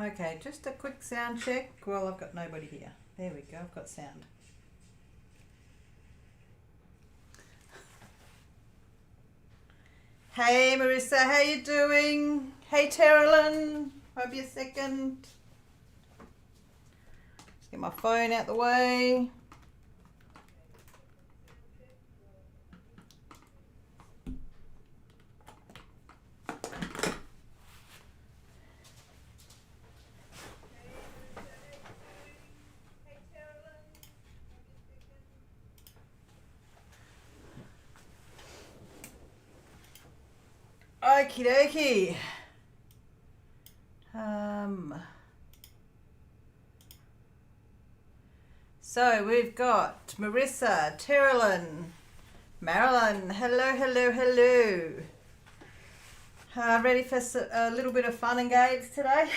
Okay, just a quick sound check. Well, I've got nobody here. There we go, I've got sound. Hey Marissa, how you doing? Hey Terilyn, hope you're second. Just get my phone out the way. Okie dokie. So we've got Marissa, Terilyn, Marilyn. Hello, hello, hello. Ready for a little bit of fun and games today?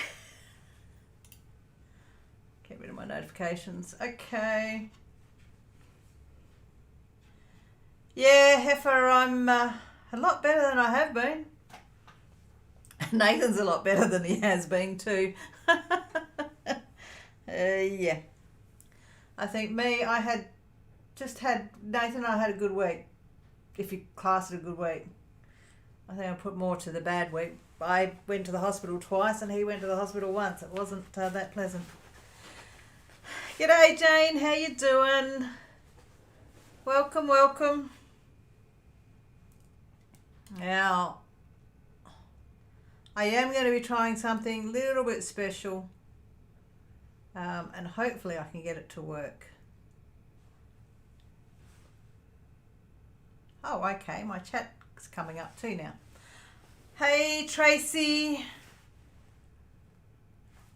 Get rid of my notifications. Okay. Yeah, Heifer, I'm a lot better than I have been. Nathan's a lot better than he has been too. Yeah. I think Nathan and I had a good week. If you class it a good week. I think I put more to the bad week. I went to the hospital twice and he went to the hospital once. It wasn't that pleasant. G'day Jane, how you doing? Welcome, welcome. Now, I am going to be trying something a little bit special, and hopefully I can get it to work. Oh, okay, my chat's coming up too now. Hey Tracy. I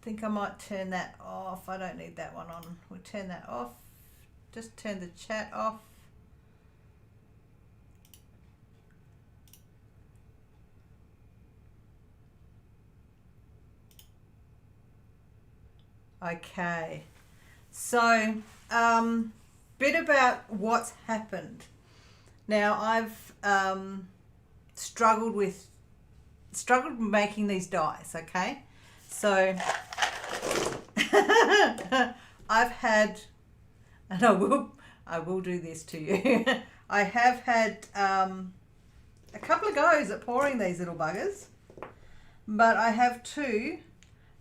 think I might turn that off. I don't need that one on. We'll turn that off. Just turn the chat off. Okay, so bit about what's happened. Now I've struggled making these dies. Okay, so I've had, and I will do this to you. I have had a couple of goes at pouring these little buggers, but I have two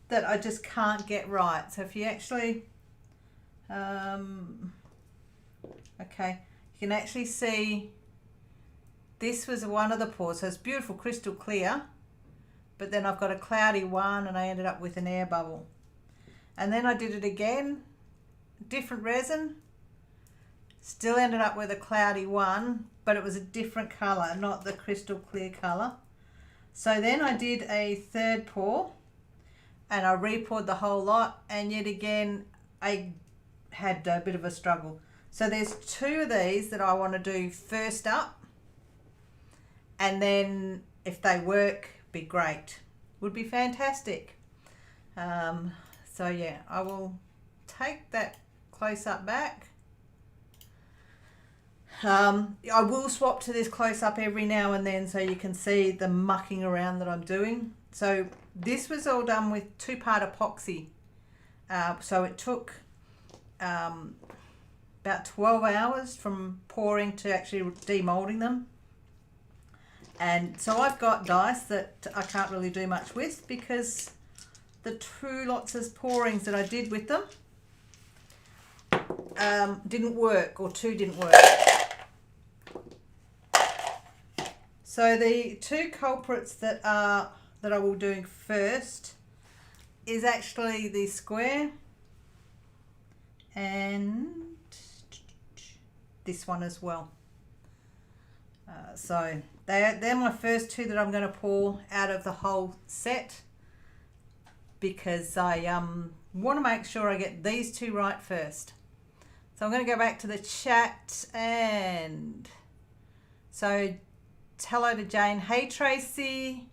that I just can't get right. So if you actually, okay, you can actually see this was one of the pours. So it's beautiful crystal clear, but then I've got a cloudy one and I ended up with an air bubble. And then I did it again, different resin, still ended up with a cloudy one, but it was a different color, not the crystal clear color. So then I did a third pour, and I re-poured the whole lot, and yet again I had a bit of a struggle. So there's two of these that I want to do first up, and then if they work, be great. Would be fantastic. So yeah, I will take that close up back. I will swap to this close up every now and then so you can see the mucking around that I'm doing. So this was all done with 2-part epoxy. So it took about 12 hours from pouring to actually demolding them. And so I've got dice that I can't really do much with because the 2 lots of pourings that I did with them didn't work, or 2 didn't work. So the 2 culprits that I will do first is actually the square and this one as well. So they're my first 2 that I'm going to pour out of the whole set, because I want to make sure I get these 2 right first. So I'm going to go back to the chat, and so hello to Jane. Hey Tracy.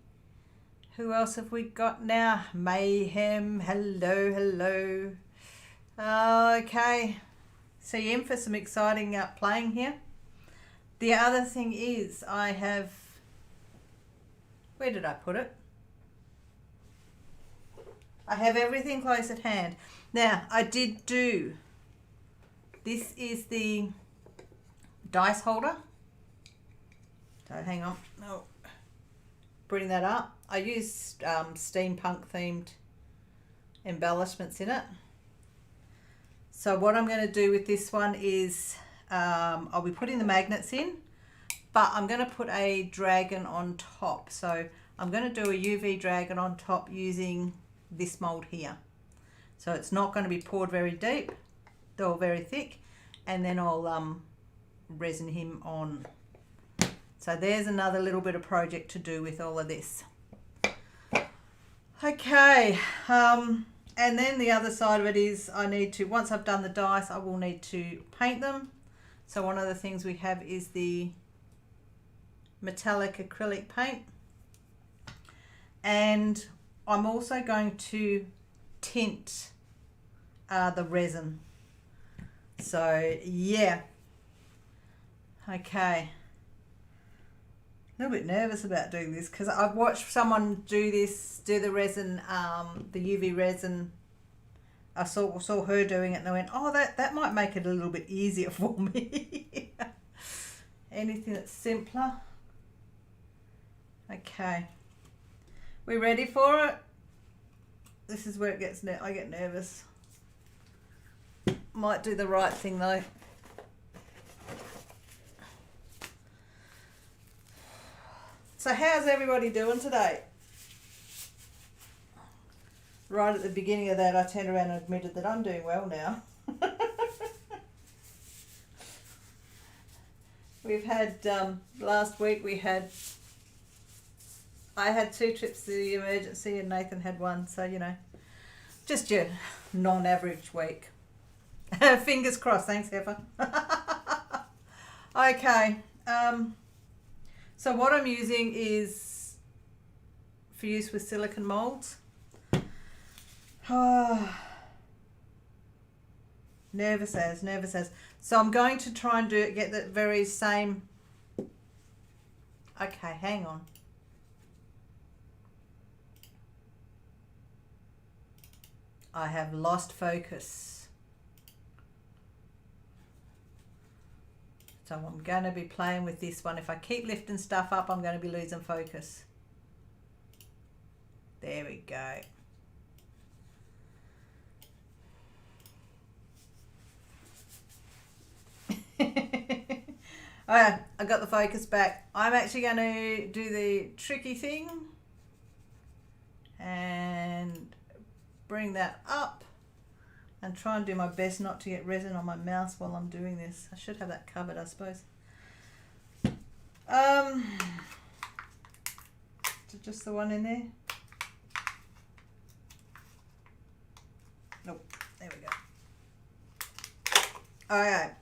Who else have we got now? Mayhem. Hello, hello. Okay. So you're in for some exciting playing here. The other thing is I have, where did I put it? I have everything close at hand. Now, I did do, this is the dice holder. So hang on, oh, bring that up. I used steampunk themed embellishments in it. So what I'm going to do with this one is I'll be putting the magnets in, but I'm going to put a dragon on top. So I'm going to do a UV dragon on top using this mold here. So it's not going to be poured very deep or very thick, and then I'll resin him on. So there's another little bit of project to do with all of this. Okay, and then the other side of it is I need to, once I've done the dice, I will need to paint them. So one of the things we have is the metallic acrylic paint. And I'm also going to tint the resin. So yeah, okay. A little bit nervous about doing this because I've watched someone do the resin, the UV resin. I saw her doing it and I went, oh, that might make it a little bit easier for me. Anything that's simpler. Okay. We ready for it? This is where it gets, I get nervous. Might do the right thing though. So how's everybody doing today? Right at the beginning of that, I turned around and admitted that I'm doing well now. We've had, last week I had 2 trips to the emergency and Nathan had 1, so you know, just your non-average week. Fingers crossed, thanks Heifer. Okay, so what I'm using is for use with silicone molds. Nervous as. So I'm going to try and get the very same. Okay, hang on. I have lost focus. So I'm going to be playing with this one. If I keep lifting stuff up, I'm going to be losing focus. There we go. Alright, I got the focus back. I'm actually going to do the tricky thing and bring that up and try and do my best not to get resin on my mouse while I'm doing this. I should have that covered, I suppose. Is it just the one in there? Nope, there we go. Alright.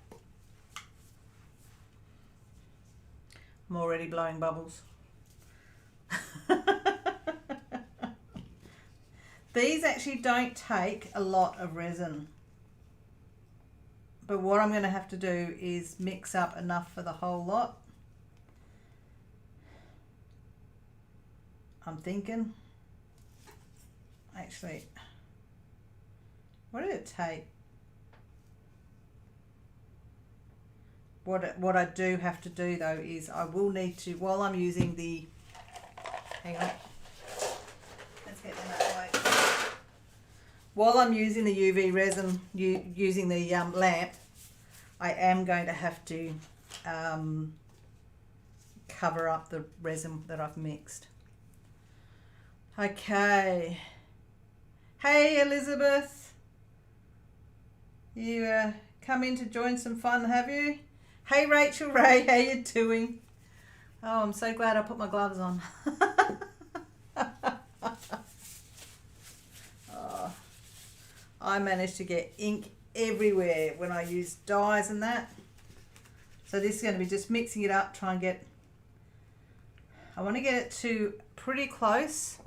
I'm already blowing bubbles. These actually don't take a lot of resin. But what I'm going to have to do is mix up enough for the whole lot. I'm thinking, actually, what did it take? What I do have to do though is I will need to, while I'm using the, hang on, let's get them out of the way. While I'm using the UV resin, using the lamp, I am going to have to cover up the resin that I've mixed. Okay. Hey Elizabeth, you come in to join some fun, have you? Hey Rachel Ray, how you doing? Oh, I'm so glad I put my gloves on. Oh, I managed to get ink everywhere when I use dyes and that. So this is going to be just mixing it up, try and get, I want to get it to pretty close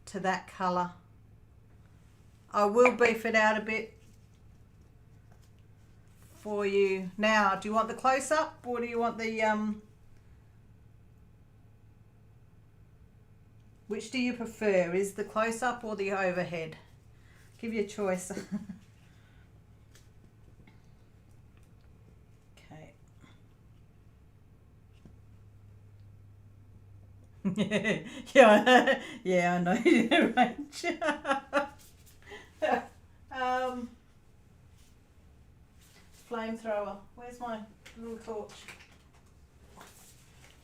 to that colour. I will beef it out a bit for you. Now, do you want the close-up or do you want the Which do you prefer? Is the close-up or the overhead? Give you a choice. Okay. Yeah, yeah, I know your range. Flamethrower. Where's my little torch?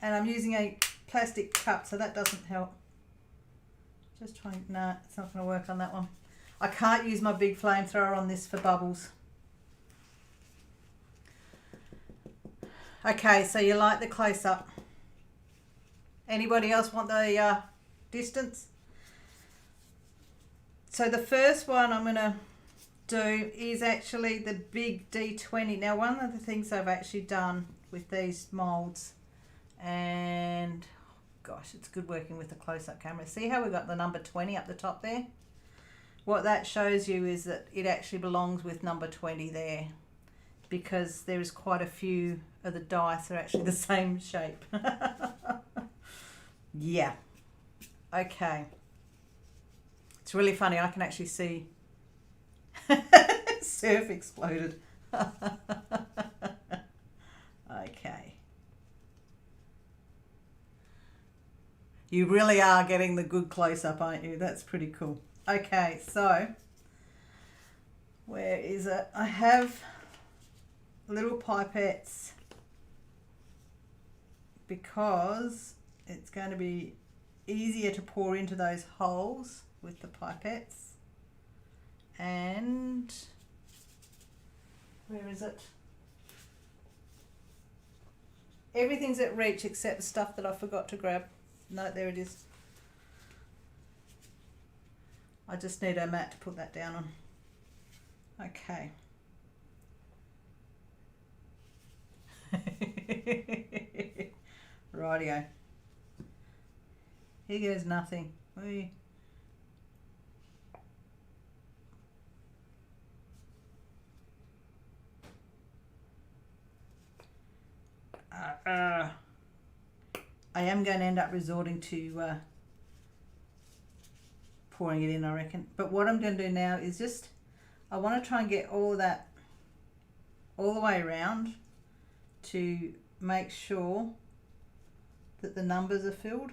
And I'm using a plastic cup, so that doesn't help. Just trying. Nah, it's not going to work on that one. I can't use my big flamethrower on this for bubbles. Okay, so you like the close-up. Anybody else want the distance? So the first one I'm going to do is actually the big D20. Now, one of the things I've actually done with these molds, and gosh, it's good working with the close-up camera. See how we've got the number 20 up the top there? What that shows you is that it actually belongs with number 20 there, because there is quite a few of the dice are actually the same shape. Yeah. Okay. It's really funny. I can actually see surf exploded. Okay. You really are getting the good close-up, aren't you? That's pretty cool. Okay, so where is it? I have little pipettes because it's going to be easier to pour into those holes with the pipettes. And where is it? Everything's at reach except the stuff that I forgot to grab. No, there it is. I just need a mat to put that down on. Okay. Rightio. Here goes nothing. Whee. I am going to end up resorting to pouring it in, I reckon. But what I'm going to do now is just, I want to try and get all of that all the way around to make sure that the numbers are filled.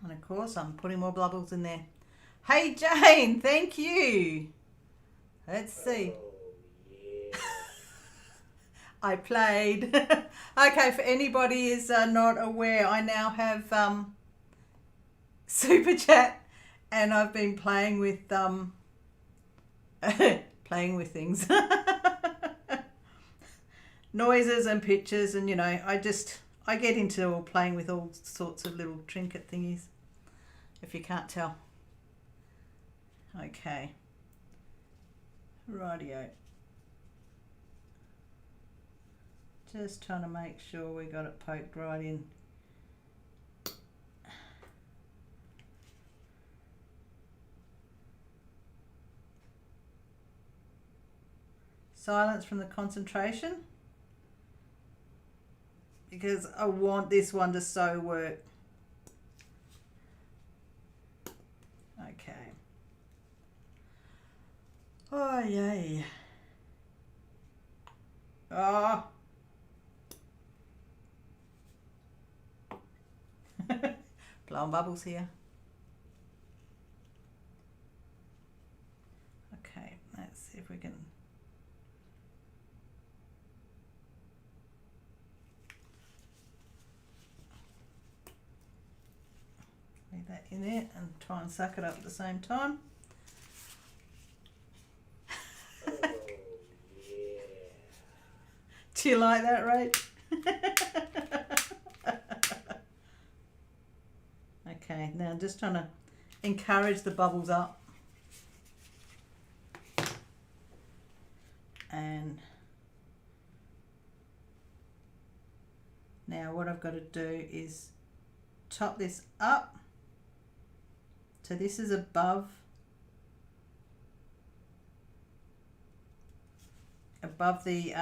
And of course I'm putting more bubbles in there. Hey Jane, thank you. Let's see. I played. Okay, for anybody is not aware, I now have Super Chat, and I've been playing with playing with things. Noises and pictures, and you know, I get into playing with all sorts of little trinket thingies, if you can't tell. Okay. Rightio. Just trying to make sure we got it poked right in. Silence from the concentration, because I want this one to so work. Okay. Oh yay. Oh. Blowing bubbles here. Okay, let's see if we can. Leave that in there and try and suck it up at the same time. Oh, yeah. Do you like that, Rach? Okay, now just trying to encourage the bubbles up. And now what I've got to do is top this up. So this is above the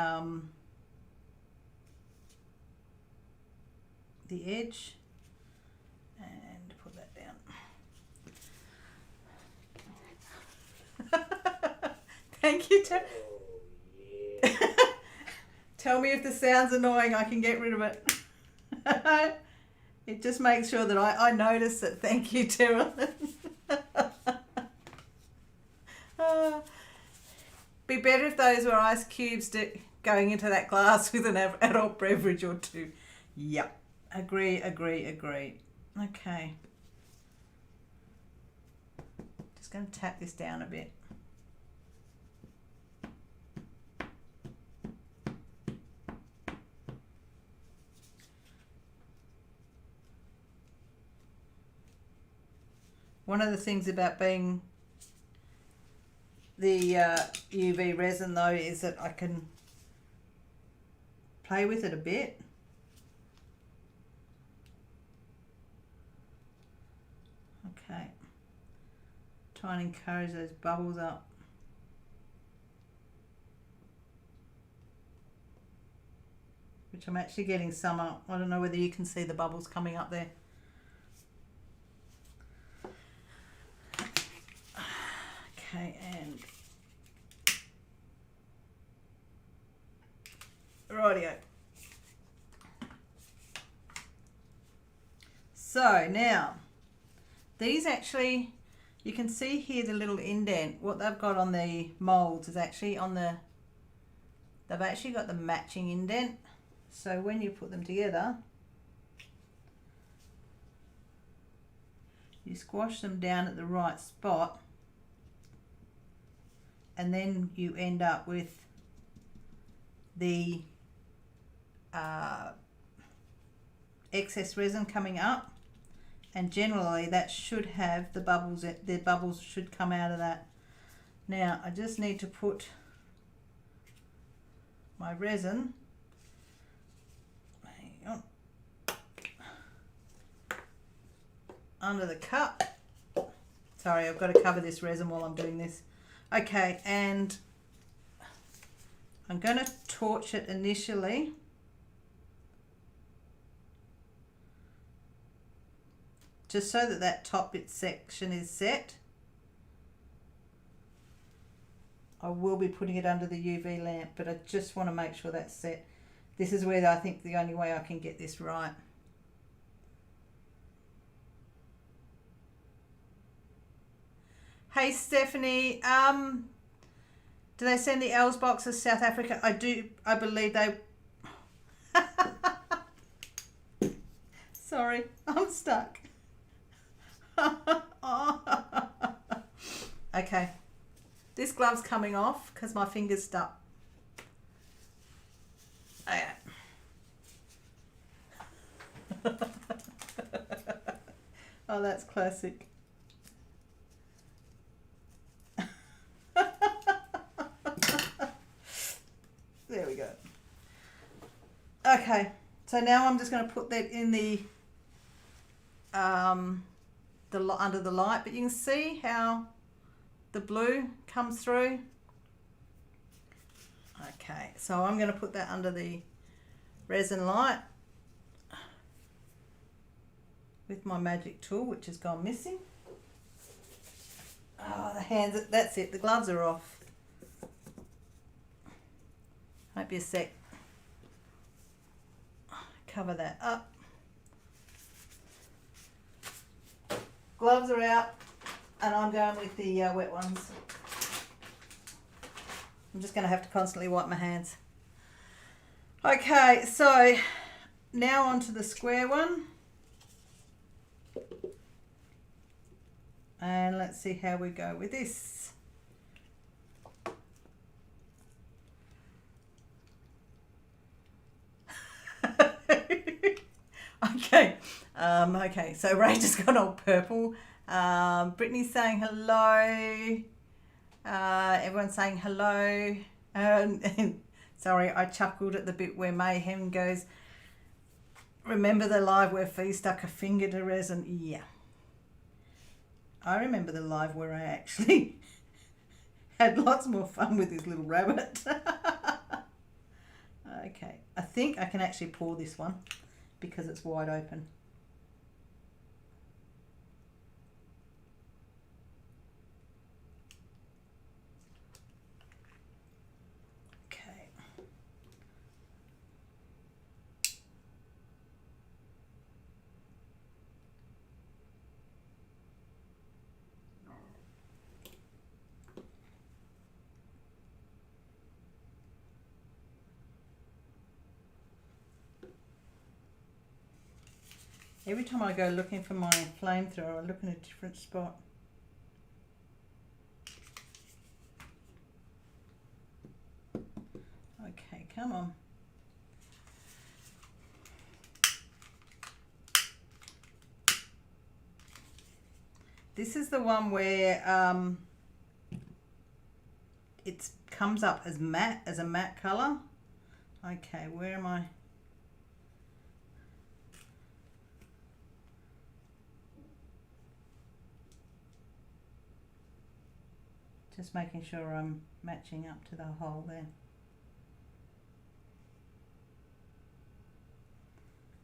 the edge and put that down. Thank you, Tell me if the sound's annoying, I can get rid of it. It just makes sure that I notice it. Thank you, Tara. Be better if those were ice cubes going into that glass with an adult beverage or two. Yep. Agree. Okay. Just going to tap this down a bit. One of the things about being the UV resin though is that I can play with it a bit. Okay. Try and encourage those bubbles up. Which I'm actually getting some up. I don't know whether you can see the bubbles coming up there. Okay, and rightio. So now, these actually, you can see here the little indent. What they've got on the molds is actually on the, they've actually got the matching indent. So when you put them together, you squash them down at the right spot, and then you end up with the excess resin coming up, and generally that should have the bubbles should come out of that. Now I just need to put my resin, hang on, under the cup. Sorry, I've got to cover this resin while I'm doing this. Okay, and I'm going to torch it initially. Just so that that top bit section is set. I will be putting it under the UV lamp, but I just want to make sure that's set. This is where I think the only way I can get this right. Hey Stephanie, do they send the Elves boxes South Africa? I believe they... Sorry, I'm stuck. Okay, this glove's coming off because my finger's stuck. Okay. Oh, that's classic. There we go. Okay, so now I'm just going to put that in the under the light, but you can see how the blue comes through. Okay, so I'm going to put that under the resin light with my magic tool, which has gone missing. Oh, the hands, that's it, the gloves are off. Might be a sec. Cover that up. Gloves are out, and I'm going with the wet ones. I'm just going to have to constantly wipe my hands. Okay, so now onto the square one. And let's see how we go with this. Okay, okay, so Ray just got all purple. Brittany's saying hello. Everyone's saying hello. Sorry, I chuckled at the bit where Mayhem goes, remember the live where Fee stuck a finger to resin? Yeah. I remember the live where I actually had lots more fun with this little rabbit. Okay, I think I can actually pour this one. because it's wide open. Okay. Every time I go looking for my flamethrower, I look in a different spot. Okay, come on. This is the one where it comes up as matte, as a matte colour. Okay, where am I? Just making sure I'm matching up to the hole there.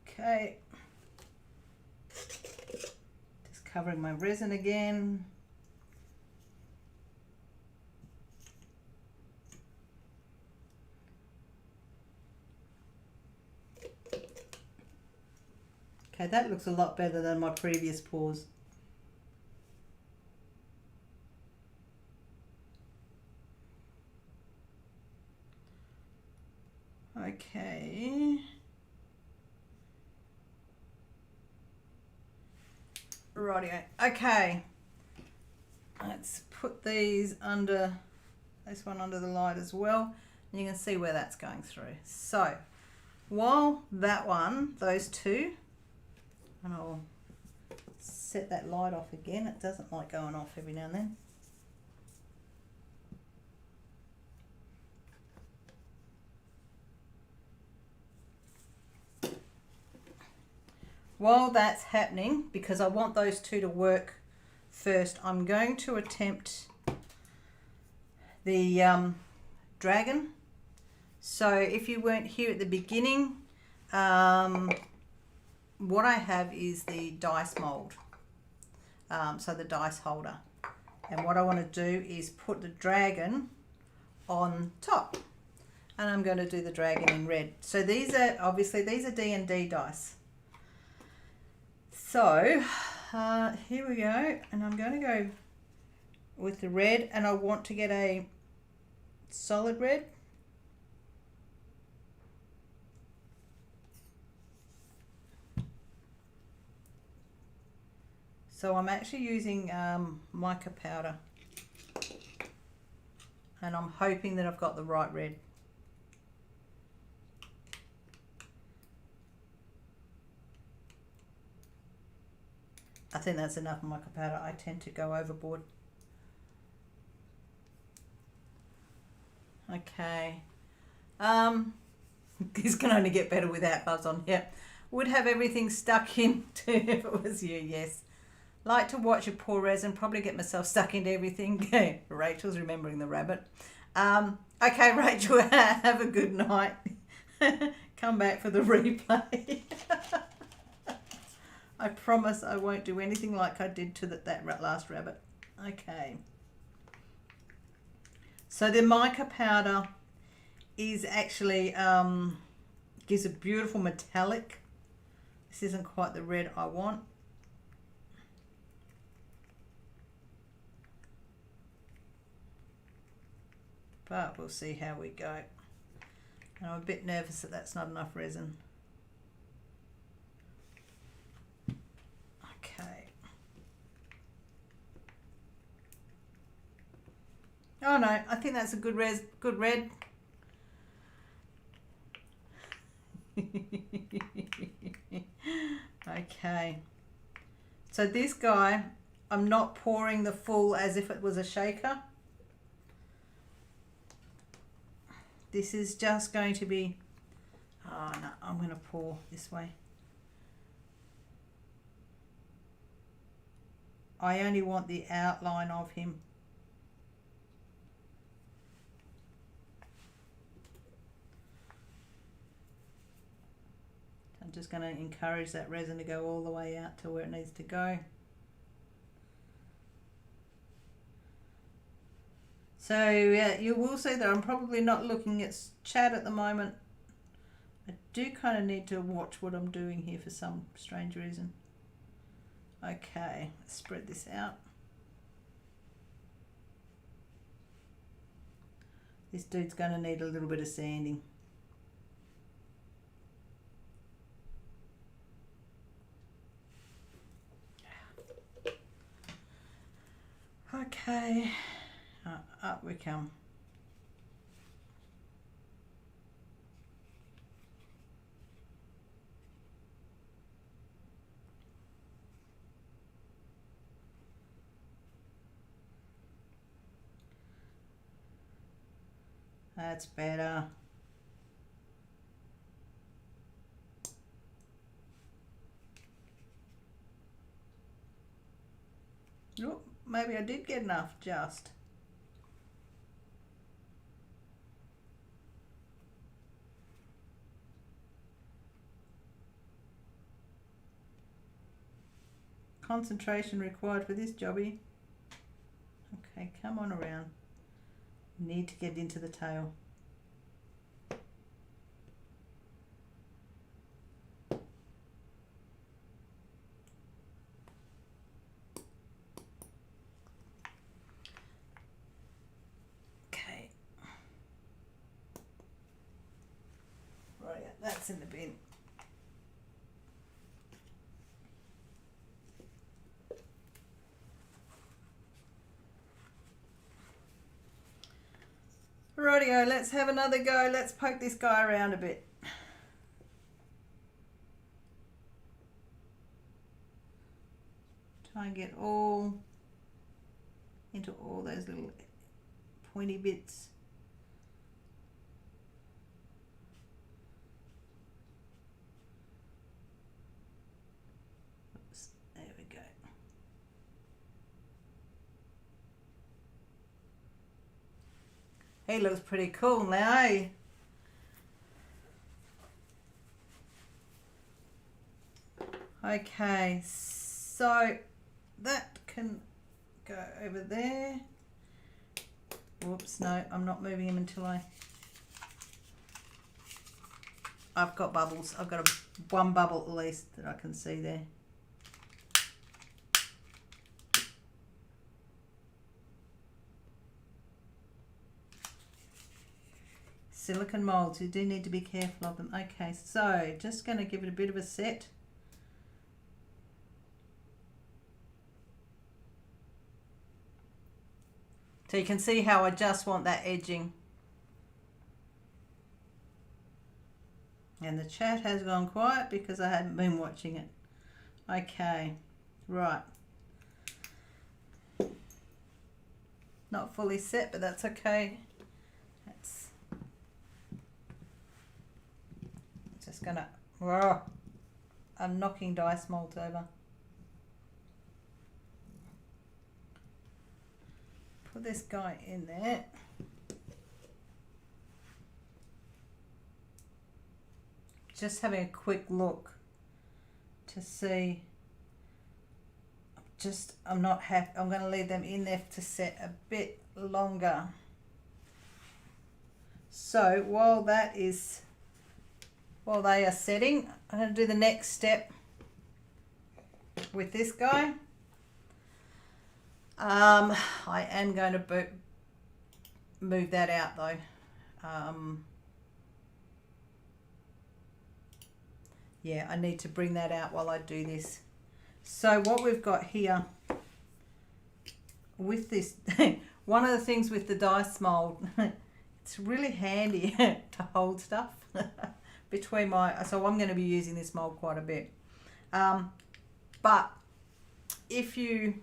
Okay. Just covering my resin again. Okay, that looks a lot better than my previous pours. Okay. Rightio. Okay. Let's put these under, this one under the light as well. And you can see where that's going through. So, while that one, those two, and I'll set that light off again. It doesn't like going off every now and then. While that's happening, because I want those two to work first, I'm going to attempt the dragon. So if you weren't here at the beginning, what I have is the dice mold, so the dice holder. And what I want to do is put the dragon on top. And I'm going to do the dragon in red. So these are, obviously, these are D&D dice. So here we go, and I'm going to go with the red, and I want to get a solid red. So I'm actually using mica powder, and I'm hoping that I've got the right red. I think that's enough mica powder. I tend to go overboard. Okay. This can only get better without buzz on here. Would have everything stuck into if it was you, yes. Like to watch a pour resin, probably get myself stuck into everything. Rachel's remembering the rabbit. Okay, Rachel, have a good night. Come back for the replay. I promise I won't do anything like I did to that last rabbit. Okay. So the mica powder is actually, gives a beautiful metallic. This isn't quite the red I want. But we'll see how we go. And I'm a bit nervous that that's not enough resin. Okay. Oh no, I think that's a good red. Okay. So this guy, I'm not pouring the full as if it was a shaker. This is just going to be, oh no, I'm going to pour this way. I only want the outline of him. just going to encourage that resin to go all the way out to where it needs to go. So yeah, you will see that I'm probably not looking at chat at the moment. I do kind of need to watch what I'm doing here for some strange reason. Okay, let's spread this out. This dude's going to need a little bit of sanding. Okay, up we come. That's better. Oh, maybe I did get enough just. Concentration required for this jobby. Okay, come on around. Need to get into the tail. Okay. Right, that's in the bin. Rightio, let's have another go. Let's poke this guy around a bit. Try and get all into all those little pointy bits. Oops, there we go. He looks pretty cool now, eh? Okay, so that can go over there. Whoops, no, I'm not moving him until I've got bubbles. I've got one bubble at least that I can see there. Silicone molds, you do need to be careful of them. Okay, so just going to give it a bit of a set. So you can see how I just want that edging. And the chat has gone quiet because I haven't been watching it. Okay, right. Not fully set, but that's okay. That's just gonna, whoa, I'm knocking dice molds over. Put this guy in there. Just having a quick look to see. I'm not happy. I'm going to leave them in there to set a bit longer. So while they are setting, I'm going to do the next step with this guy. I am going to move that out though. Yeah, I need to bring that out while I do this. So what we've got here with this, one of the things with the dice mold, it's really handy to hold stuff between so I'm going to be using this mold quite a bit. But if you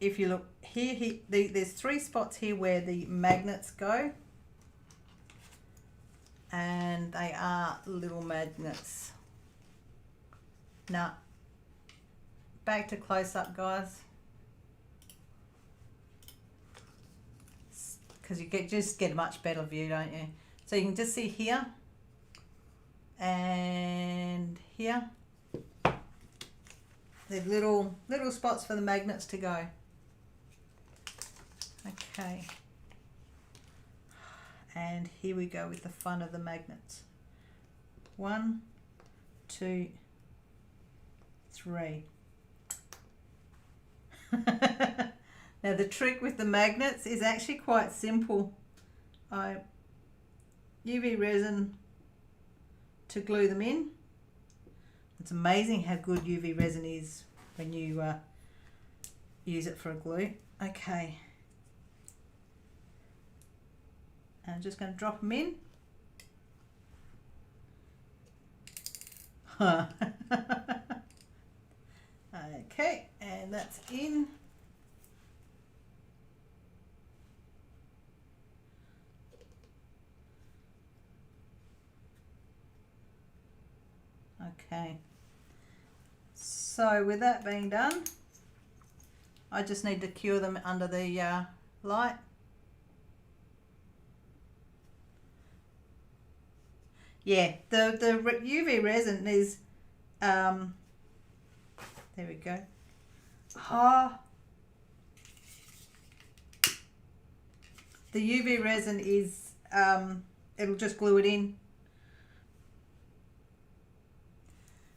look here, there's 3 spots here where the magnets go. And they are little magnets. Now, back to close up, guys. Because you just get a much better view, don't you? So you can just see here. and here. There's little spots for the magnets to go. Okay. And here we go with the fun of the magnets. 1, 2, 3. Now the trick with the magnets is actually quite simple. I UV resin to glue them in. It's amazing how good UV resin is when you use it for a glue. Okay. And I'm just going to drop them in. Okay, and that's in. Okay, so with that being done, I just need to cure them under the light. Yeah, the UV resin is, there we go. The UV resin is, it'll just glue it in.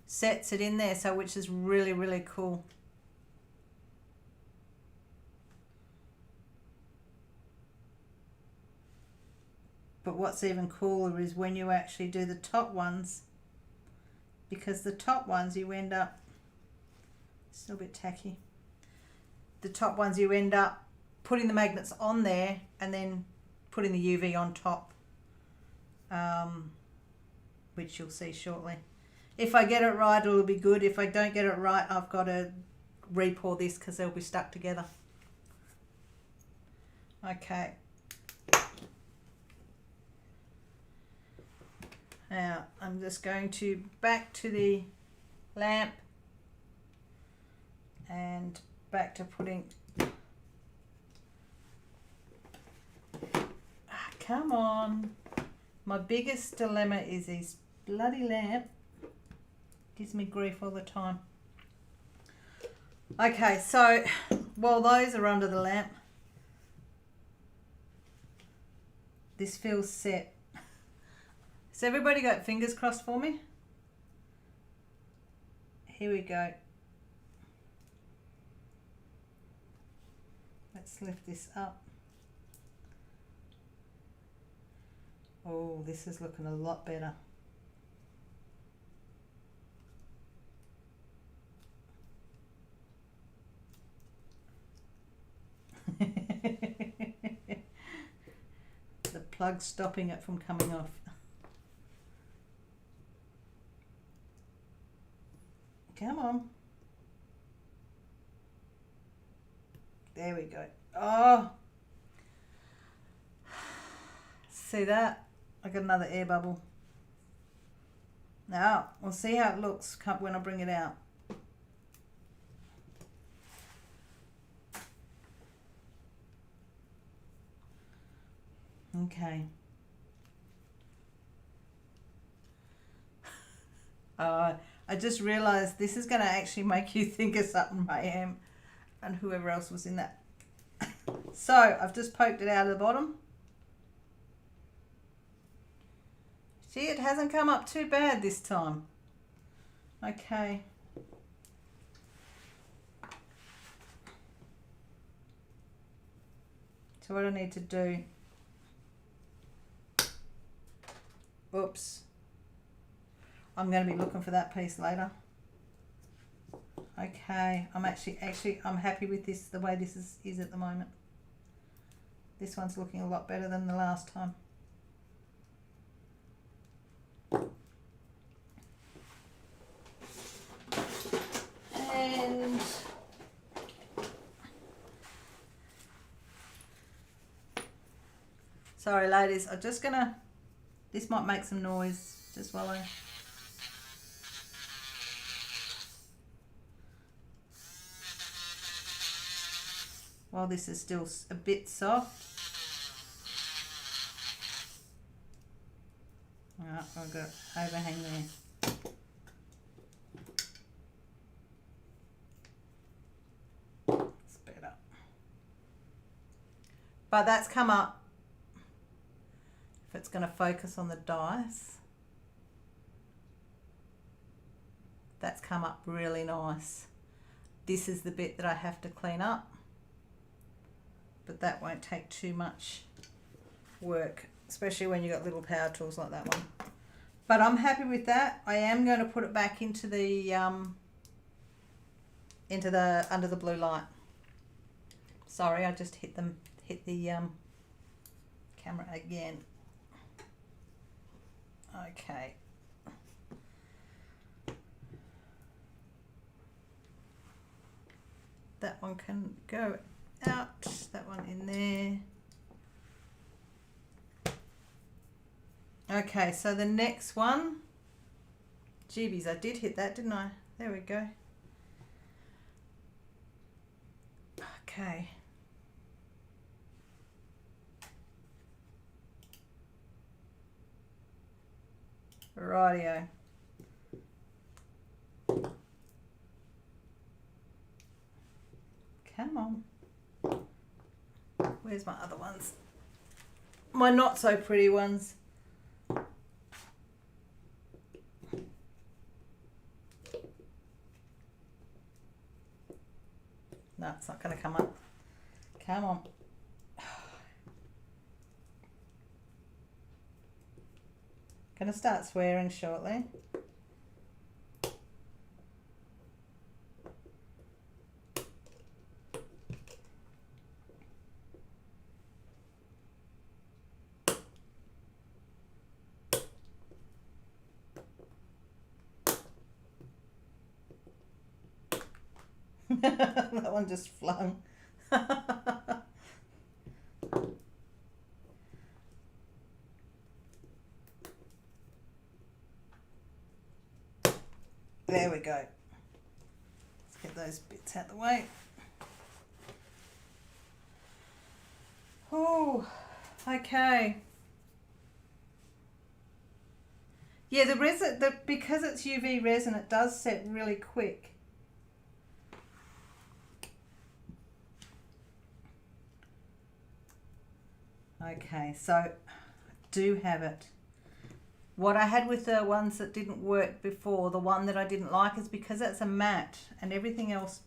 Sets it in there, so which is really, really cool. But what's even cooler is when you actually do the top ones, because the top ones you end up, still a bit tacky, the top ones you end up putting the magnets on there and then putting the UV on top, which you'll see shortly. If I get it right, it'll be good. If I don't get it right, I've got to re-pour this because they'll be stuck together. Okay. Now, I'm just going to back to the lamp and back to putting... come on. My biggest dilemma is this bloody lamp. Gives me grief all the time. Okay, so while those are under the lamp, this feels set. Has everybody got fingers crossed for me? Here we go. Let's lift this up. Oh, this is looking a lot better. The plug's stopping it from coming off. Come on. There we go. Oh, see that? I got another air bubble. Now we'll see how it looks when I bring it out. Okay. I just realised this is going to actually make you think of something I am and whoever else was in that. So I've just poked it out of the bottom. See, it hasn't come up too bad this time. Okay. So what I need to do... Oops. I'm going to be looking for that piece later. Okay, I'm I'm happy with this, the way this is at the moment. This one's looking a lot better than the last time. And sorry ladies, I'm just gonna, this might make some noise just while I... while this is still a bit soft. I've got overhang there. It's better. But that's come up, if it's going to focus on the dice, that's come up really nice. This is the bit that I have to clean up, but that won't take too much work, especially when you've got little power tools like that one. But I'm happy with that. I am going to put it back into the under the blue light. Sorry, I just hit the camera again. Okay. That one can go out, that one in there. Okay, so the next one, jeebies, I did hit that, didn't I? There we go. Okay. Rightio. Come on. Where's my other ones? My not so pretty ones. No, it's not going to come up. Come on. Going to start swearing shortly. That one just flung. There we go. Let's get those bits out of the way. Oh, okay. Yeah, the resin, because it's UV resin, it does set really quick. Okay, so I do have it. What I had with the ones that didn't work before, the one that I didn't like, is because it's a matte and everything else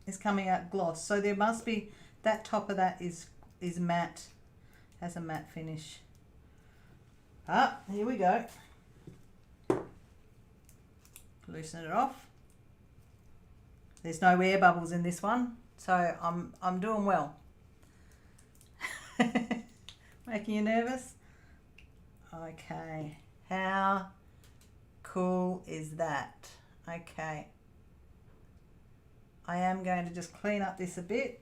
is coming out gloss. So there must be, that top of that is matte, has a matte finish. Ah, here we go. Loosen it off. There's no air bubbles in this one, so I'm doing well. Making you nervous? Okay, how cool is that? Okay, I am going to just clean up this a bit.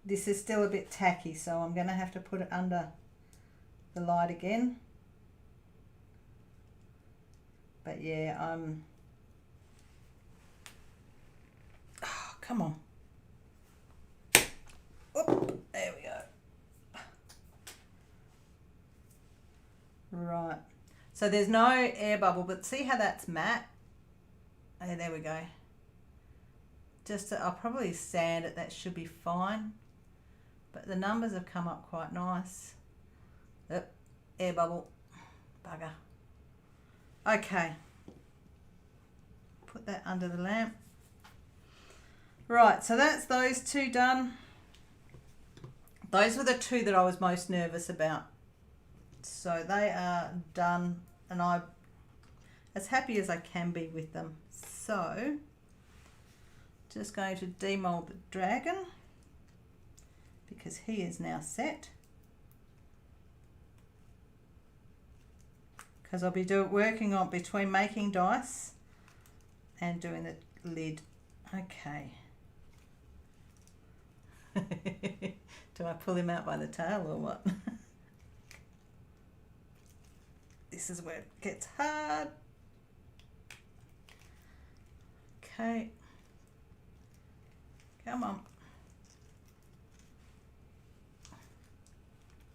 This is still a bit tacky, so I'm going to have to put it under the light again. But yeah, oh, come on. Oop, there we go. Right, so there's no air bubble, but see how that's matte? Oh, there we go. Just I'll probably sand it, that should be fine. But the numbers have come up quite nice. Yep, air bubble, bugger. Okay, put that under the lamp. Right, so that's those two done. Those were the two that I was most nervous about. So they are done, and I'm as happy as I can be with them. So just going to demold the dragon because he is now set. Because I'll be working on between making dice and doing the lid. Okay. Do I pull him out by the tail or what? This is where it gets hard. Okay. Come on.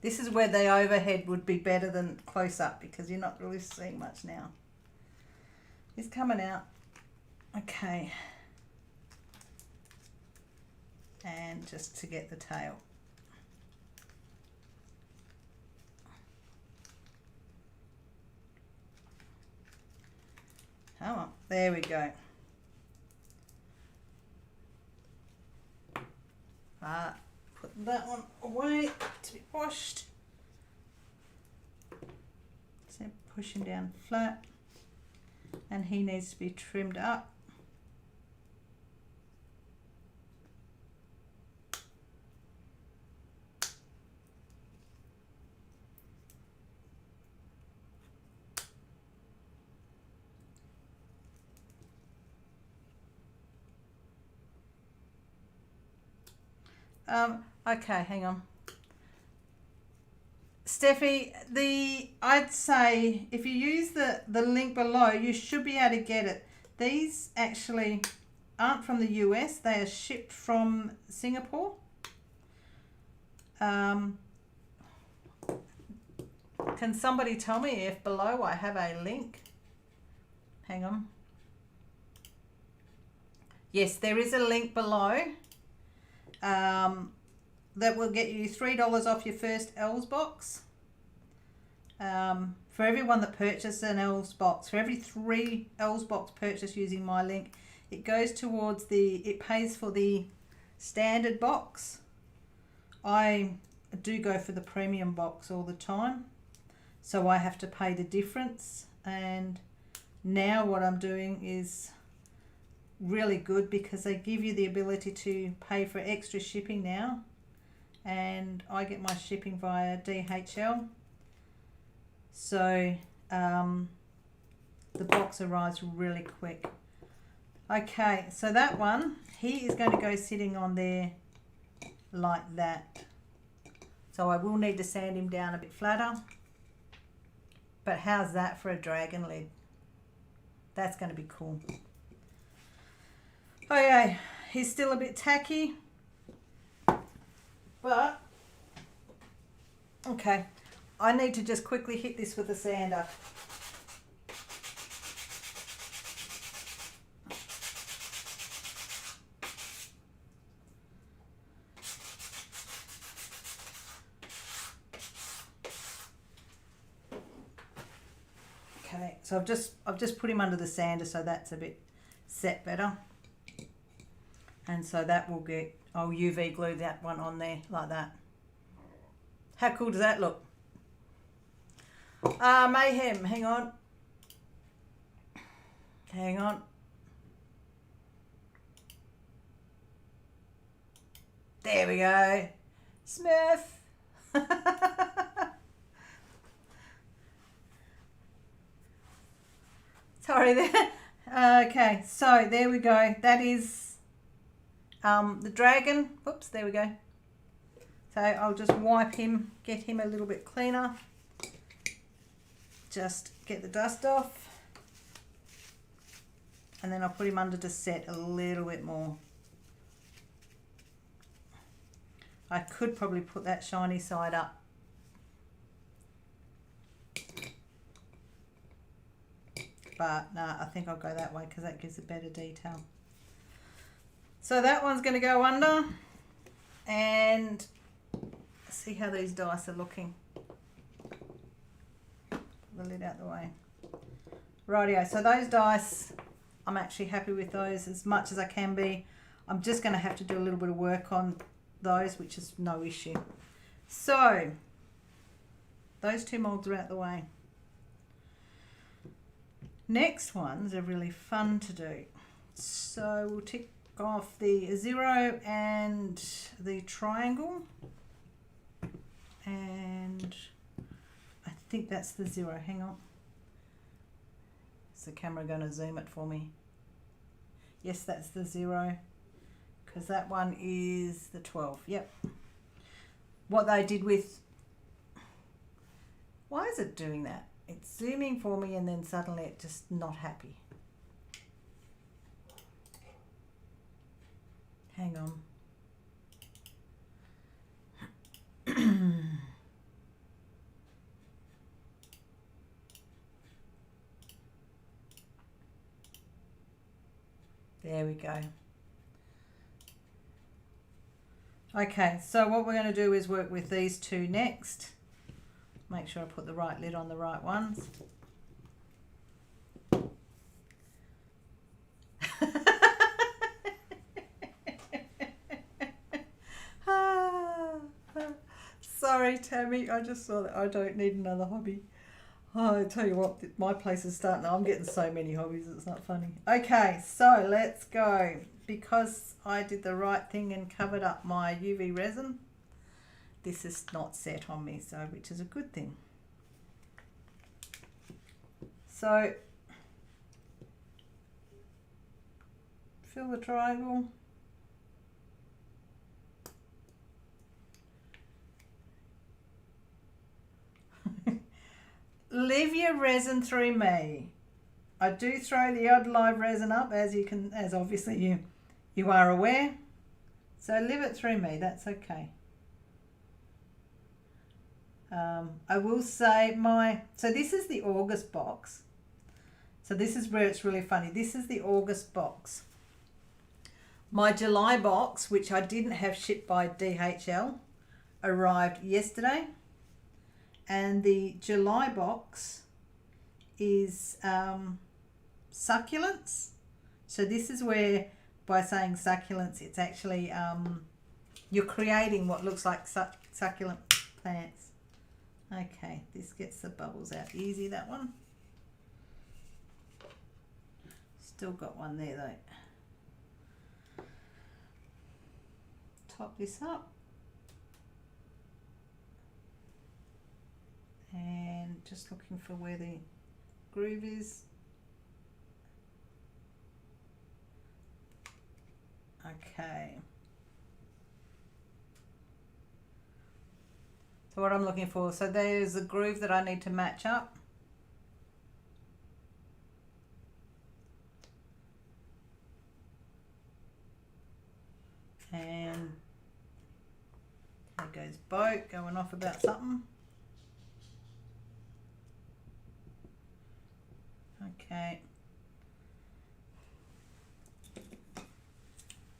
This is where the overhead would be better than close up because you're not really seeing much now. It's coming out. Okay. And just to get the tail. Come on, there we go. Put that one away to be washed. So push him down flat, and he needs to be trimmed up. Okay, hang on. Steffi, I'd say if you use the link below, you should be able to get it. These actually aren't from the US. They are shipped from Singapore. Can somebody tell me if below I have a link? Hang on. Yes, there is a link below. That will get you $3 off your first Elves box. For everyone that purchases an Elves box, for every 3 Elves box purchased using my link, it goes towards it pays for the standard box. I do go for the premium box all the time, so I have to pay the difference. And now what I'm doing is really good because they give you the ability to pay for extra shipping now, and I get my shipping via DHL, so the box arrives really quick. Okay, so that one, he is going to go sitting on there like that. So I will need to sand him down a bit flatter, but how's that for a dragon lid? That's going to be cool. Okay, he's still a bit tacky, but okay, I need to just quickly hit this with a sander. Okay, so I've just put him under the sander, so that's a bit set better. And so that will get, I'll UV glue that one on there like that. How cool does that look? Mayhem, hang on. Hang on. There we go. Smith. Sorry there. Okay, so there we go. That is the dragon. Whoops, there we go. So I'll just wipe him, get him a little bit cleaner. Just get the dust off. And then I'll put him under to set a little bit more. I could probably put that shiny side up. But no, I think I'll go that way because that gives a better detail. So that one's going to go under, and see how these dice are looking. Put the lid out the way. Rightio, so those dice, I'm actually happy with those as much as I can be. I'm just going to have to do a little bit of work on those, which is no issue. So those 2 molds are out the way. Next ones are really fun to do. So we'll tick off the 0 and the triangle, and I think that's the 0. Hang on, is the camera going to zoom it for me? Yes, that's the 0, because that one is the 12. Yep. What they did with, why is it doing that? It's zooming for me and then suddenly it's just not happy. Hang on. There we go. Okay, so what we're going to do is work with these two next. Make sure I put the right lid on the right ones. Sorry, Tammy, I just saw that I don't need another hobby. Oh, I tell you what, my place is starting. I'm getting so many hobbies, it's not funny. Okay, so let's go. Because I did the right thing and covered up my UV resin, this is not set on me, so which is a good thing. So fill the triangle. Leave your resin through me. I do throw the odd live resin up, as obviously you are aware. So leave it through me, that's okay. I will say so this is the August box. So this is where it's really funny. This is the August box. My July box, which I didn't have shipped by DHL, arrived yesterday. And the July box is succulents. So this is where, by saying succulents, it's actually you're creating what looks like succulent plants. Okay, this gets the bubbles out easy, that one. Still got one there though. Top this up. And just looking for where the groove is. Okay. So what I'm looking for, so there's a groove that I need to match up. And there goes boat going off about something. Okay.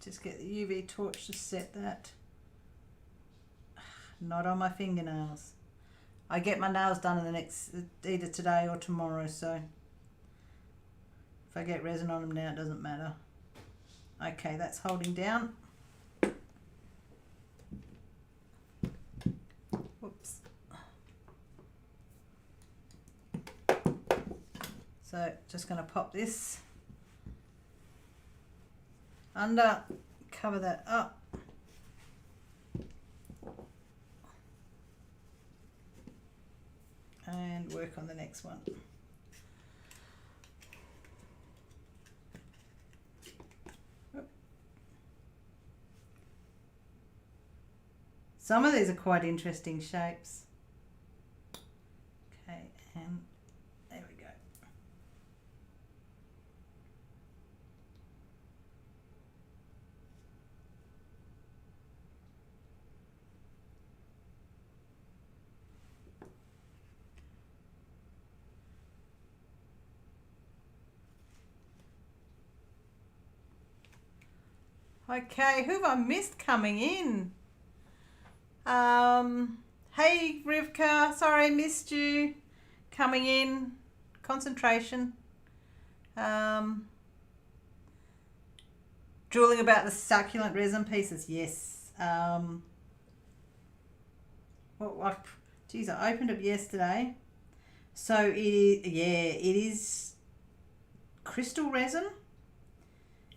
Just get the UV torch to set that. Not on my fingernails. I get my nails done in the next, either today or tomorrow, so if I get resin on them now, it doesn't matter. Okay, that's holding down. Whoops. So just going to pop this under, cover that up. And work on the next one. Some of these are quite interesting shapes. Okay, and there we go. Okay, who have I missed coming in? Hey Rivka, sorry, missed you coming in. Concentration. Drooling about the succulent resin pieces. Yes. Geez, I opened it yesterday. So it is crystal resin.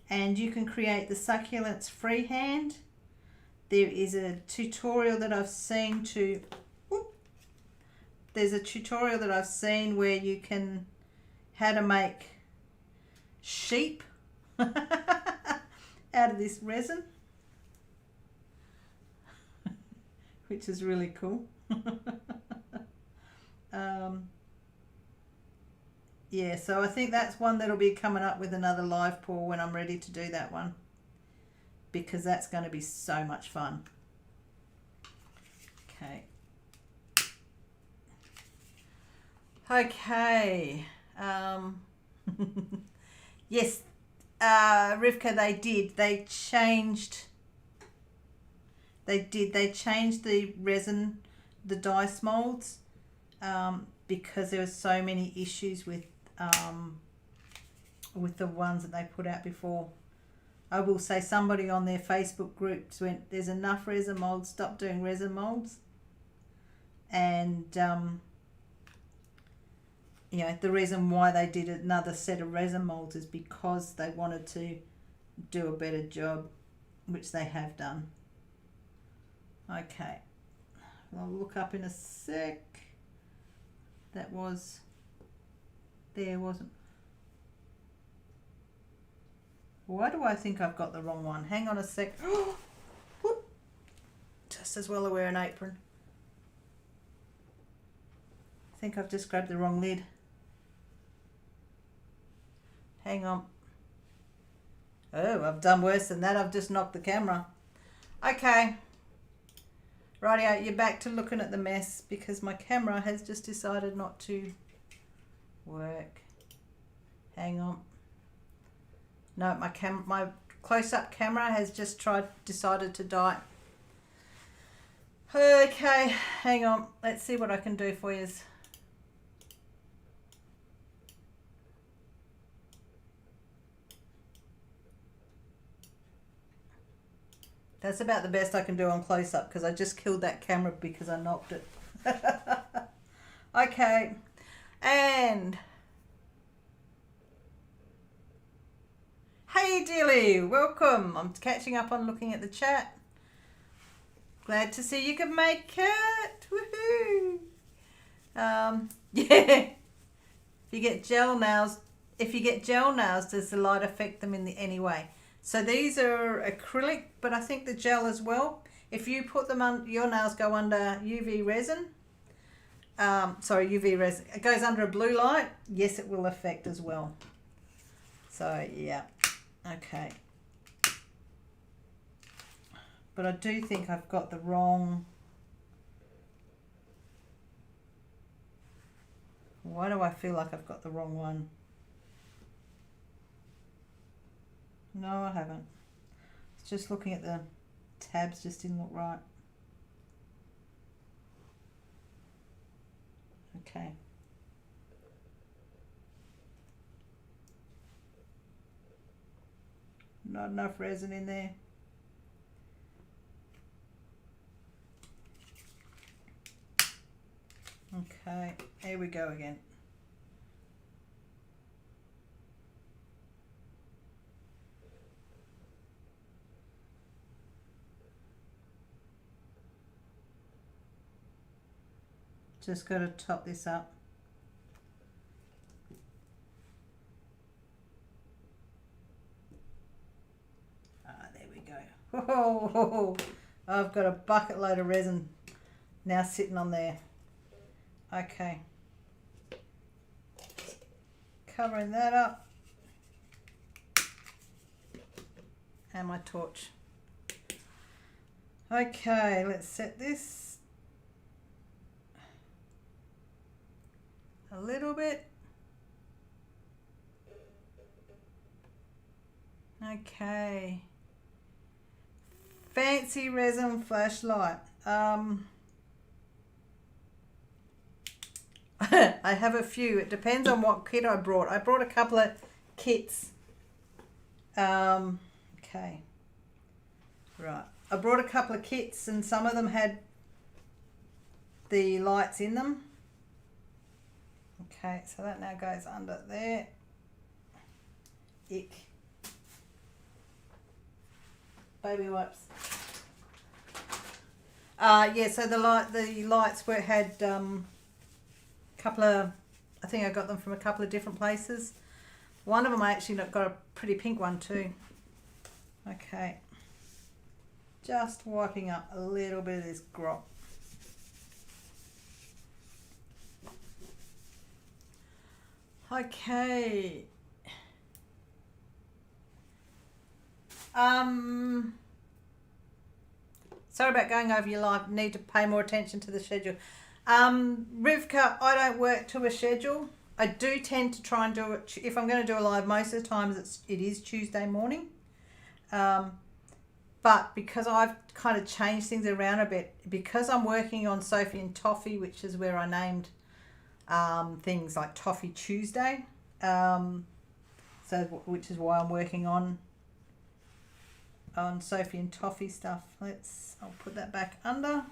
And you can create the succulents freehand. There is a tutorial that I've seen where you can, how to make sheep out of this resin, which is really cool. Yeah, so I think that's one that'll be coming up with another live pour when I'm ready to do that one, because that's going to be so much fun. Okay. Okay. Yes. Rivka, they changed the resin, the dice molds, because there were so many issues with the ones that they put out before. I will say somebody on their Facebook groups went, there's enough resin molds, stop doing resin molds. And the reason why they did another set of resin molds is because they wanted to do a better job, which they have done. Okay, I'll look up in a sec. That was there, wasn't. Why do I think I've got the wrong one? Hang on a sec. Just as well to wear an apron. I think I've just grabbed the wrong lid. Hang on. Oh, I've done worse than that. I've just knocked the camera. Okay. Rightio, you're back to looking at the mess because my camera has just decided not to work. Hang on. No, my close-up camera has just decided to die. Okay, hang on. Let's see what I can do for you. That's about the best I can do on close-up because I just killed that camera because I knocked it. Okay, and hey Dilly, welcome. I'm catching up on looking at the chat. Glad to see you can make it. Woohoo! Yeah. If you get gel nails, does the light affect them in any way? So these are acrylic, but I think the gel as well. If you put them on, your nails go under UV resin. UV resin. It goes under a blue light. Yes, it will affect as well. So yeah, okay. But I do think I've got the wrong. Why do I feel like I've got the wrong one? No, I haven't. It's just looking at the tabs, just didn't look right. Okay. Not enough resin in there. Okay, here we go again. Just got to top this up. There we go. Oh, I've got a bucket load of resin now sitting on there. Okay. Covering that up. And my torch. Okay, let's set this a little bit. Okay. Fancy resin flashlight. I have a few. It depends on what kit I brought. I brought a couple of kits. Okay. Right. I brought a couple of kits and some of them had the lights in them. Okay, so that now goes under there. Ick. Baby wipes. Yeah, so the lights had couple of, I think I got them from a couple of different places. One of them I actually got a pretty pink one too. Okay. Just wiping up a little bit of this grop. Okay. Sorry about going over your life. Need to pay more attention to the schedule. Rivka, I don't work to a schedule. I do tend to try and do it, if I'm going to do a live, most of the times it is Tuesday morning. But because I've kind of changed things around a bit, because I'm working on Sophie and Toffee, which is where I named things like Toffee Tuesday, which is why I'm working on Sophie and Toffee stuff. I'll put that back under.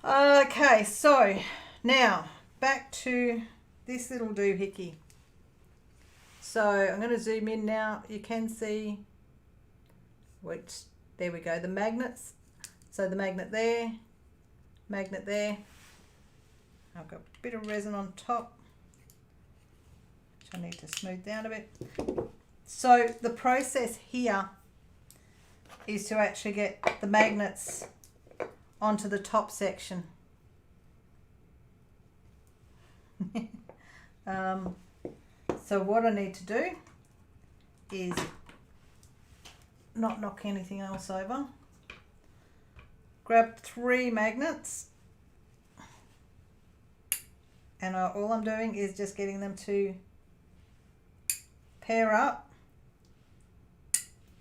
Okay, so now back to this little doohickey. So I'm going to zoom in now. You can see, there we go, the magnets. So the magnet there, magnet there. I've got a bit of resin on top, which I need to smooth down a bit. So the process here is to actually get the magnets onto the top section. So what I need to do is not knock anything else over. Grab 3 magnets, and all I'm doing is just getting them to pair up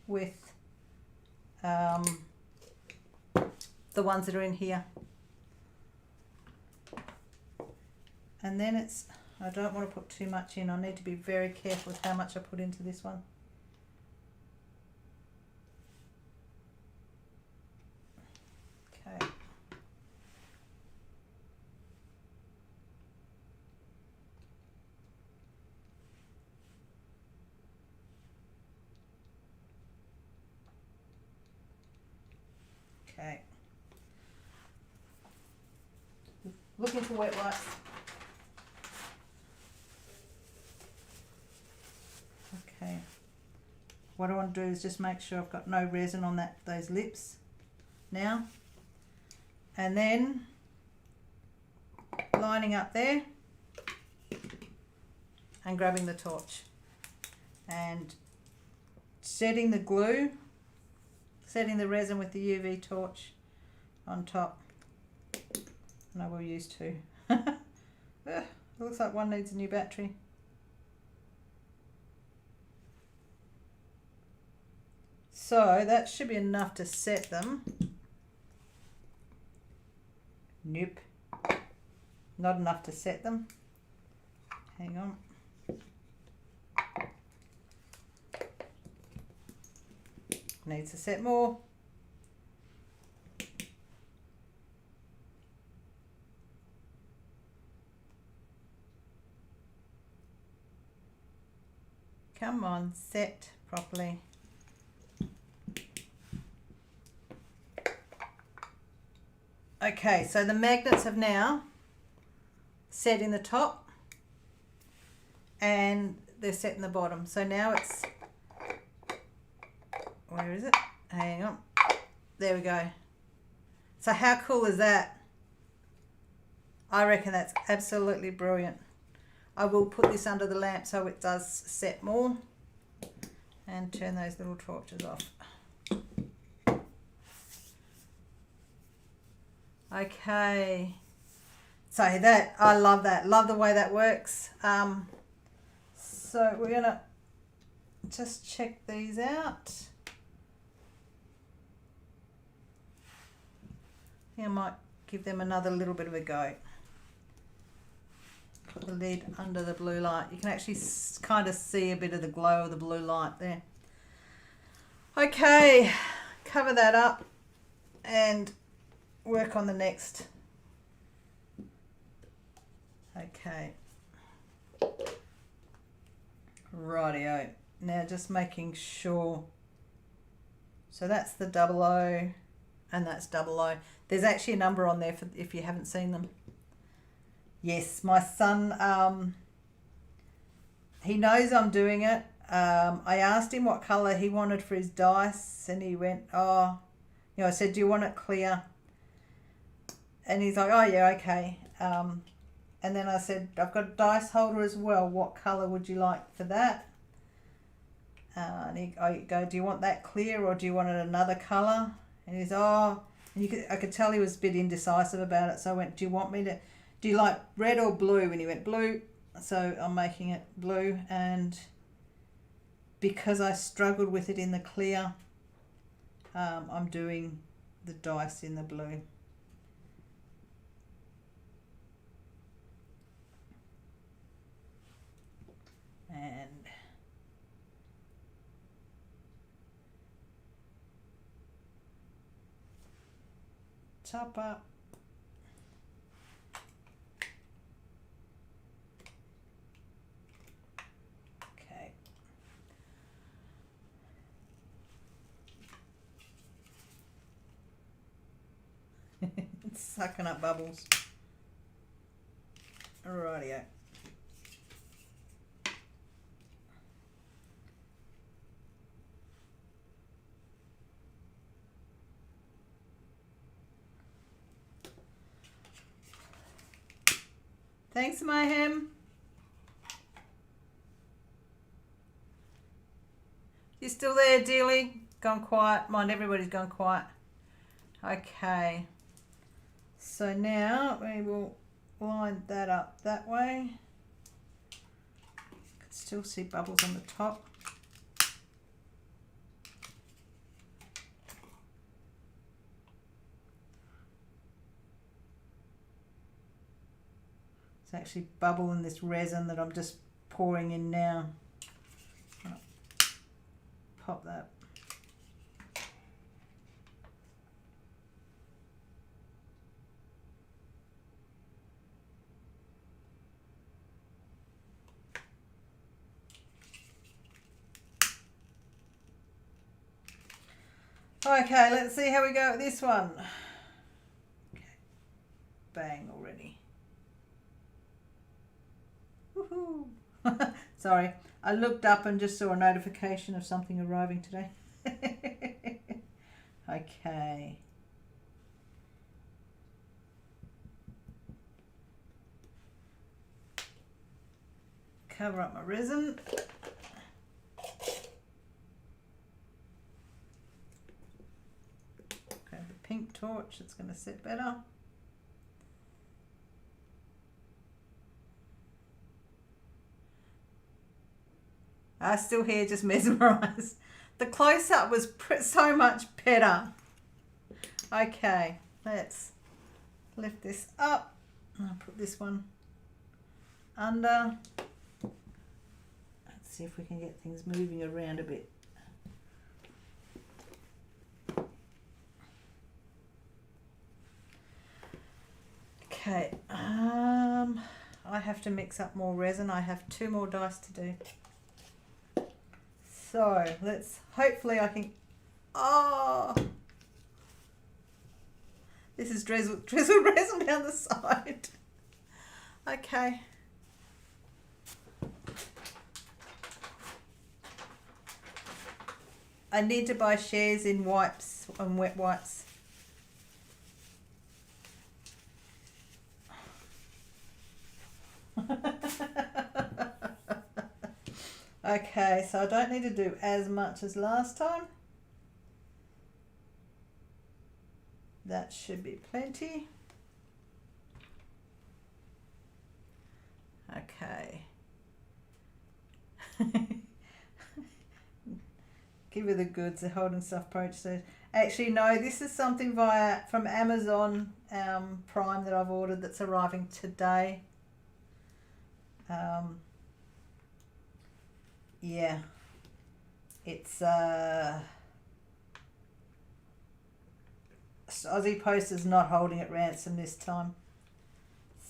with the ones that are in here. And then I don't want to put too much in. I need to be very careful with how much I put into this one. Okay. Okay. Looking for wet wipes. Okay. What I want to do is just make sure I've got no resin on those lips now. And then lining up there and grabbing the torch and setting the glue, setting the resin with the UV torch on top. And I will use 2. It looks like one needs a new battery. So that should be enough to set them. Nope. Not enough to set them. Hang on. Needs to set more. Come on, set properly. Okay, so the magnets have now set in the top and they're set in the bottom. So now it's, where is it? Hang on. There we go. So how cool is that? I reckon that's absolutely brilliant. I will put this under the lamp so it does set more, and turn those little torches off. Okay, so that, I love that. Love the way that works. So we're gonna just check these out. I think I might give them another little bit of a go. Put the lid under the blue light. You can actually kind of see a bit of the glow of the blue light there. Okay, cover that up and work on the next. Okay. Rightio. Now just making sure. So that's the 00 and that's 00. There's actually a number on there for if you haven't seen them. Yes, my son, he knows I'm doing it. I asked him what colour he wanted for his dice, and he went, I said, do you want it clear? And he's like, oh yeah, okay. And then I said, I've got a dice holder as well. What colour would you like for that? And I go, do you want that clear or do you want it another colour? And he's, I could tell he was a bit indecisive about it. So I went, do do you like red or blue? And he went blue, so I'm making it blue. And because I struggled with it in the clear, I'm doing the dice in the blue. And top up. Okay. It's sucking up bubbles. Rightio. Thanks, Mayhem. You still there, dearly? Gone quiet. Mind, everybody's gone quiet. Okay. So now we will line that up that way. Can still see bubbles on the top. It's actually bubble in this resin that I'm just pouring in now. Right. Pop that. Okay, let's see how we go with this one. Okay. Bang already. Woohoo! Sorry, I looked up and just saw a notification of something arriving today. Okay. Cover up my resin. Grab the pink torch, it's going to set better. I still here just mesmerised. The close-up was so much better. Okay, let's lift this up. I'll put this one under. Let's see if we can get things moving around a bit. Okay, I have to mix up more resin. I have 2 more dice to do. So let's, hopefully I can, oh, this is drizzled resin down the side. Okay. I need to buy shares in wipes and wet wipes. Okay, so I don't need to do as much as last time. That should be plenty. Okay. Give her the goods, the Holding Stuff Poach says. Actually, no, this is something from Amazon Prime that I've ordered that's arriving today. Yeah, it's Aussie Post is not holding it ransom this time,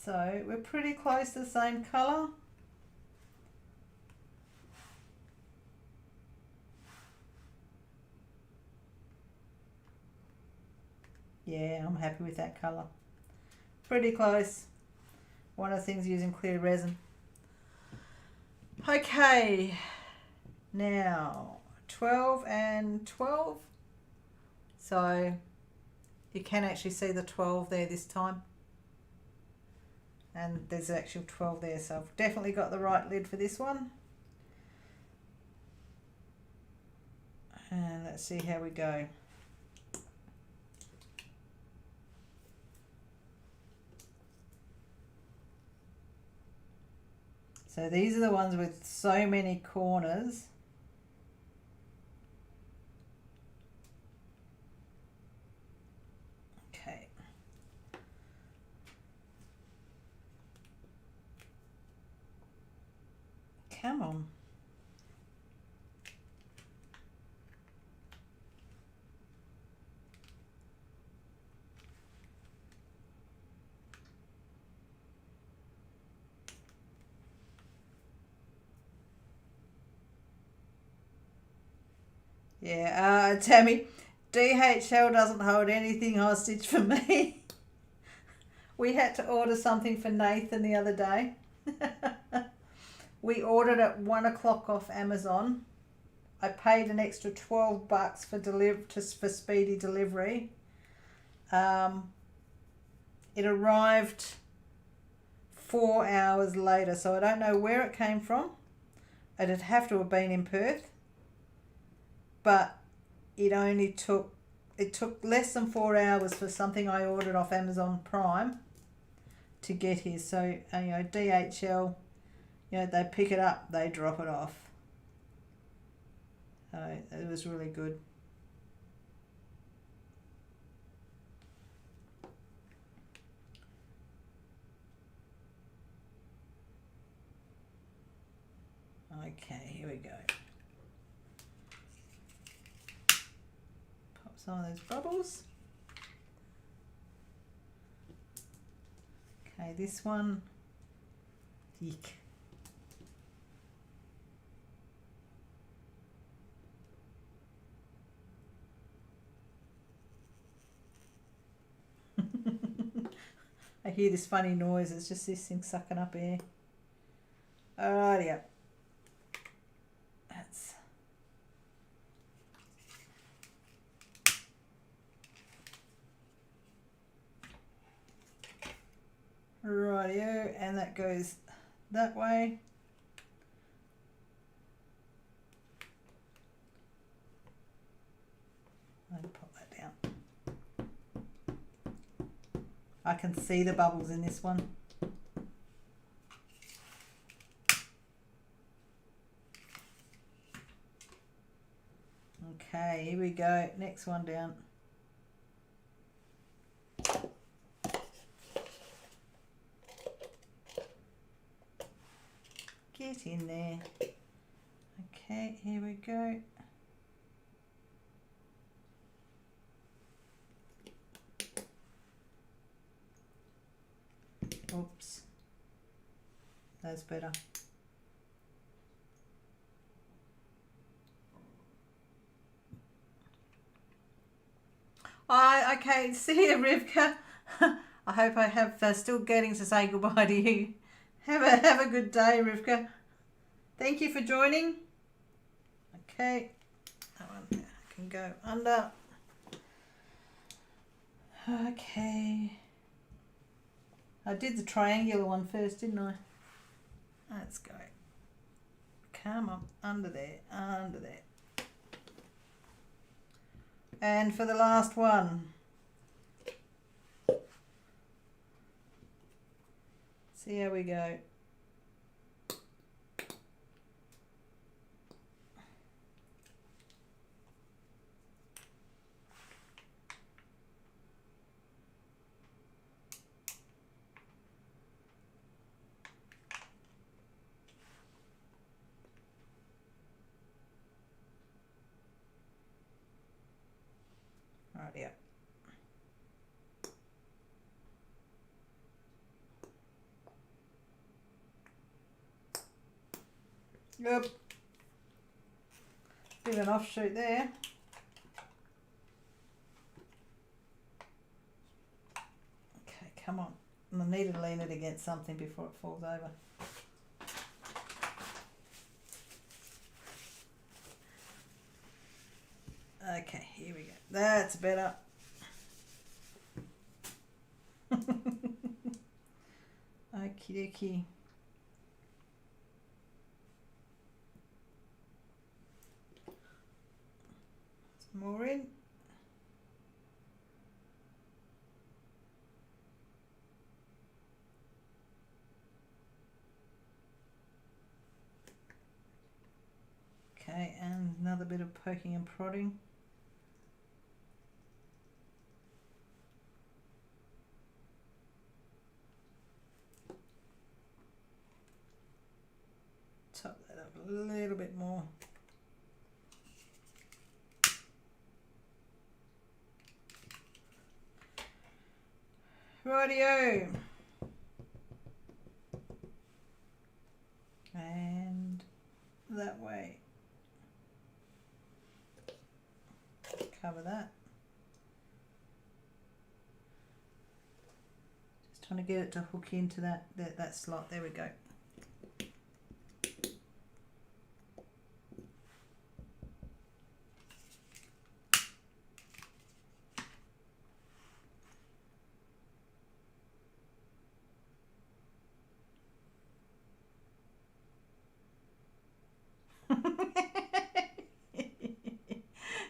so we're pretty close to the same colour. Yeah, I'm happy with that colour. Pretty close. One of the things using clear resin. Okay. Now, 12 and 12. So, you can actually see the 12 there this time. And there's actual 12 there, so I've definitely got the right lid for this one. And let's see how we go. So these are the ones with so many corners. Okay. Come on. Yeah, Tammy, DHL doesn't hold anything hostage for me. We had to order something for Nathan the other day. We ordered at 1 o'clock off Amazon. I paid an extra $12 for speedy delivery. It arrived 4 hours later, so I don't know where it came from. It'd have to have been in Perth. But it took less than 4 hours for something I ordered off Amazon Prime to get here. So, DHL, they pick it up, they drop it off. So it was really good. Okay, here we go. Pop some of those bubbles. Okay, this one. Eek. I hear this funny noise. It's just this thing sucking up air. Alrighty, yeah. That's rightio, and that goes that way. I'll pop that down. I can see the bubbles in this one. Okay, here we go. Next one down. Get in there. Okay, here we go. Oops. That's better. Okay, see you, Rivka. I hope I have still getting to say goodbye to you. Have a good day, Rivka. Thank you for joining. Okay, that one I can go under. Okay. I did the triangular one first, didn't I? Let's go. Come on, under there, under there. And for the last one. See how we go. Right, yeah. Yep. Bit of an offshoot there. Okay, come on. I need to lean it against something before it falls over. Okay, here we go. That's better. Okie dokie. Some more in. Okay, and another bit of poking and prodding. Top that up a little bit more. Rightio. And that way. Cover that. Just trying to get it to hook into that slot. There we go.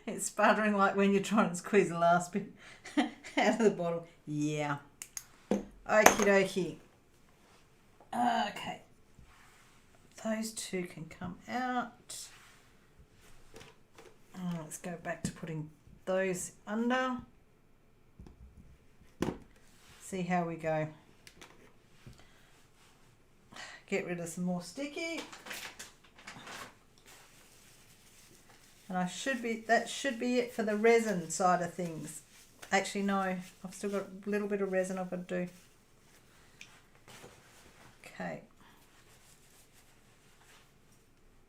It's sputtering like when you're trying to squeeze the last bit out of the bottle. Yeah. Okie dokie. Okay. Those two can come out. Let's go back to putting those under. See how we go. Get rid of some more sticky. And that should be it for the resin side of things. Actually, no, I've still got a little bit of resin I've got to do. Okay.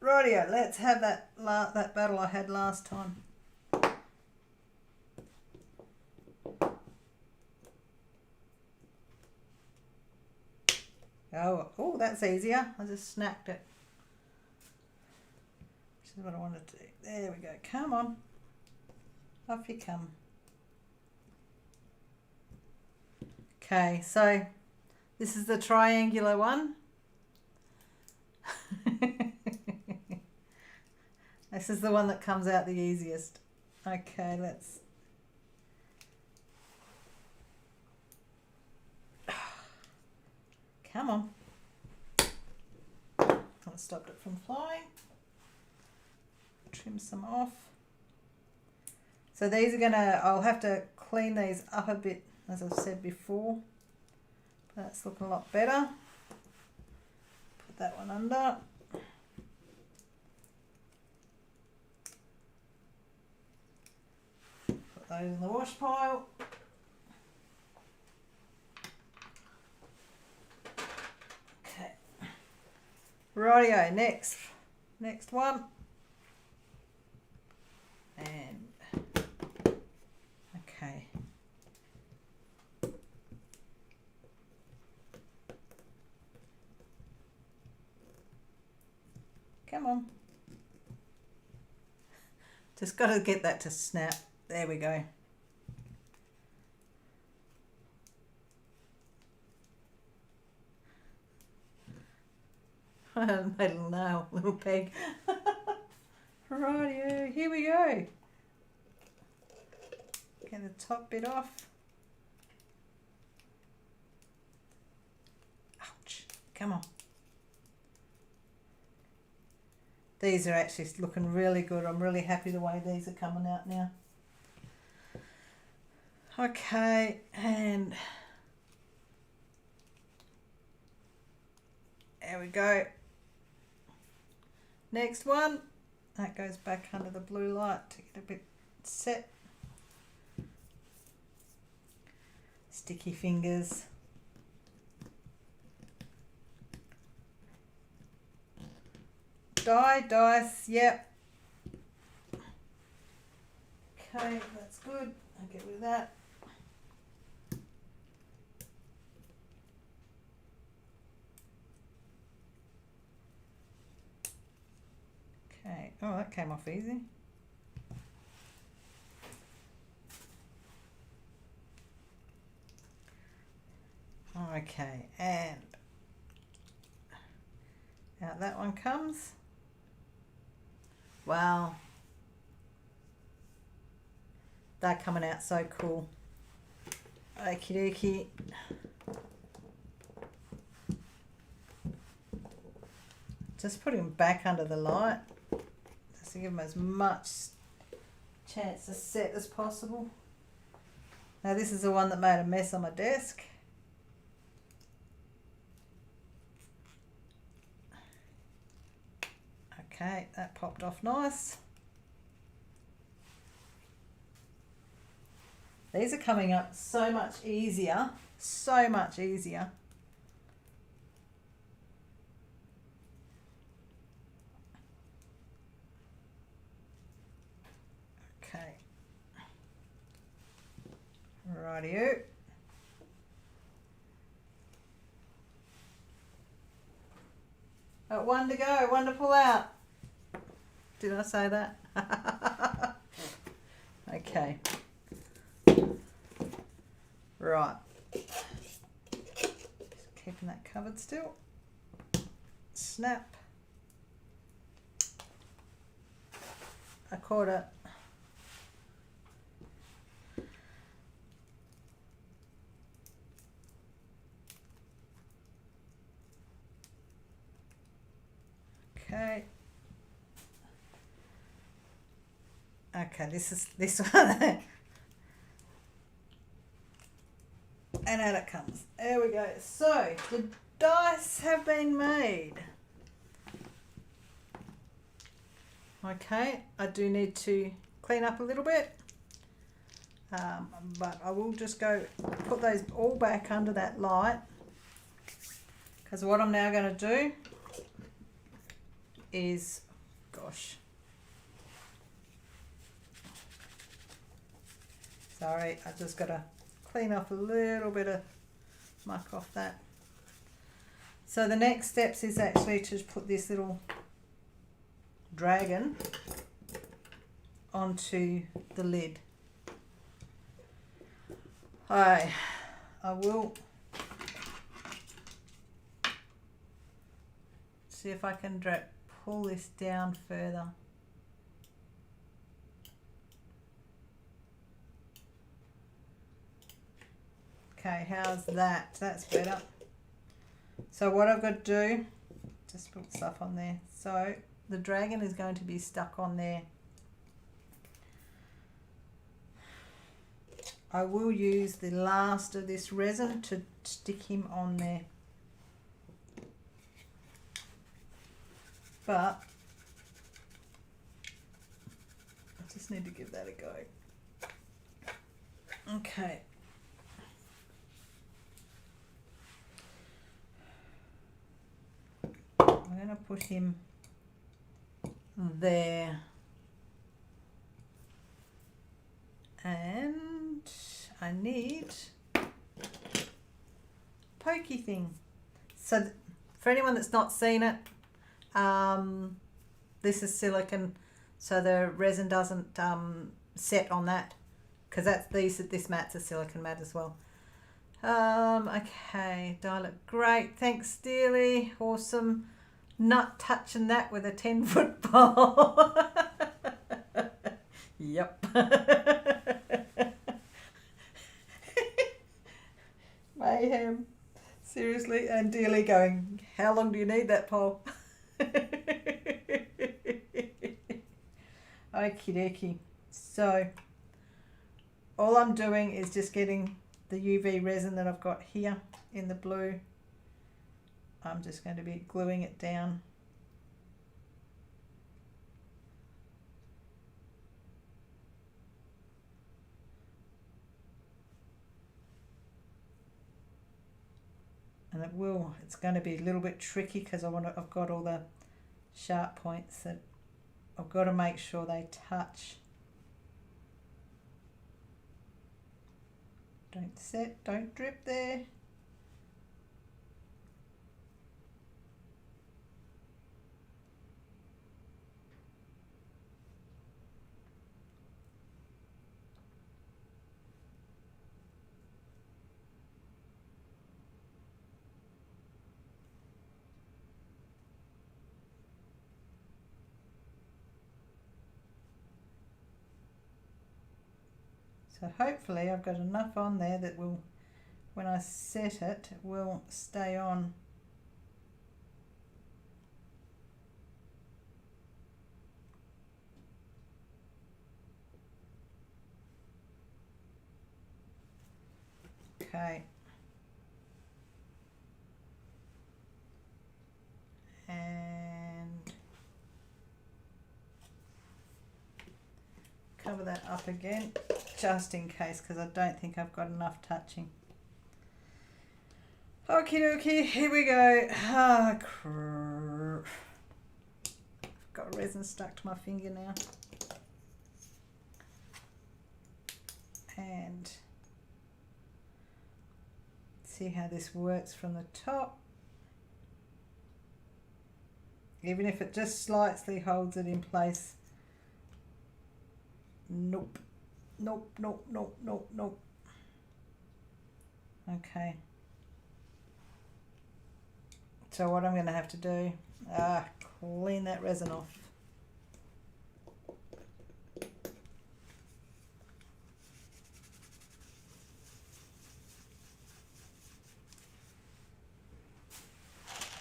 Rightio, let's have that battle I had last time. Oh, that's easier. I just snapped it. This is what I wanted to do. There we go. Come on. Off you come. Okay, so this is the triangular one. This is the one that comes out the easiest. Okay, let's... Come on. I stopped it from flying. Trim some off. So these are gonna, I'll have to clean these up a bit, as I've said before. That's looking a lot better. Put that one under. Put those in the wash pile. Okay. Rightio, next one. And okay. Come on. Just got to get that to snap. There we go. I made a little nail, little peg. Rightio, here we go. Get the top bit off. Ouch, come on. These are actually looking really good. I'm really happy the way these are coming out now. Okay, and there we go. Next one. That goes back under the blue light to get a bit set. Sticky fingers. Dice, yep. Okay, that's good. I'll get rid of that. Okay, oh, that came off easy. Okay, and out that one comes. Wow. They're coming out so cool. Okie dokie. Just put him back under the light. Just to give them as much chance to set as possible. Now this is the one that made a mess on my desk. Okay, that popped off nice. These are coming up so much easier, so much easier. Okay. Rightio. One to go, one to pull out. Did I say that? Okay. Right. Just keeping that covered still. Snap. I caught it. Okay. Okay, this one. And out it comes. There we go. So the dice have been made. Okay, I do need to clean up a little bit. But I will just go put those all back under that light. Because what I'm now going to do is, gosh. Sorry, I just got to clean off a little bit of muck off that. So the next steps is actually to put this little dragon onto the lid. I will see if I can pull this down further. Okay, how's that? That's better. So what I've got to do, just put stuff on there. So the dragon is going to be stuck on there. I will use the last of this resin to stick him on there. But I just need to give that a go. Okay. I'm going to put him there. And I need a pokey thing. So for anyone that's not seen it, this is silicone, so the resin doesn't set on that, because this mat's a silicone mat as well. Okay, dial it. Great, thanks dearly, awesome. Not touching that with a 10-foot pole. Yep. Mayhem. Seriously, and dearly going, how long do you need that pole? Okie dokie. So all I'm doing is just getting the UV resin that I've got here in the blue. I'm just going to be gluing it down. And it's going to be a little bit tricky because I've got all the sharp points that I've got to make sure they touch. Don't set, don't drip there. So hopefully I've got enough on there that will, when I set it, it will stay on. Okay. And cover that up again, just in case, because I don't think I've got enough touching. Okie dokie, here we go. Ah, got resin stuck to my finger now. And see how this works from the top. Even if it just slightly holds it in place. Nope. Nope, nope, nope, nope, nope. Okay. So what I'm going to have to do, clean that resin off.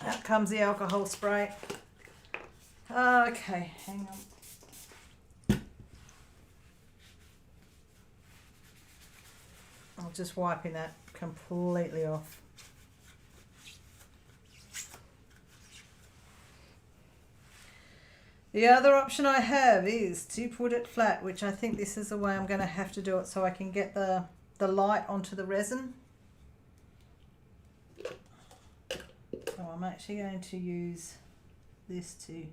Out comes the alcohol spray. Okay, hang on. I'm just wiping that completely off. The other option I have is to put it flat, which I think this is the way I'm going to have to do it so I can get the light onto the resin. So I'm actually going to use this to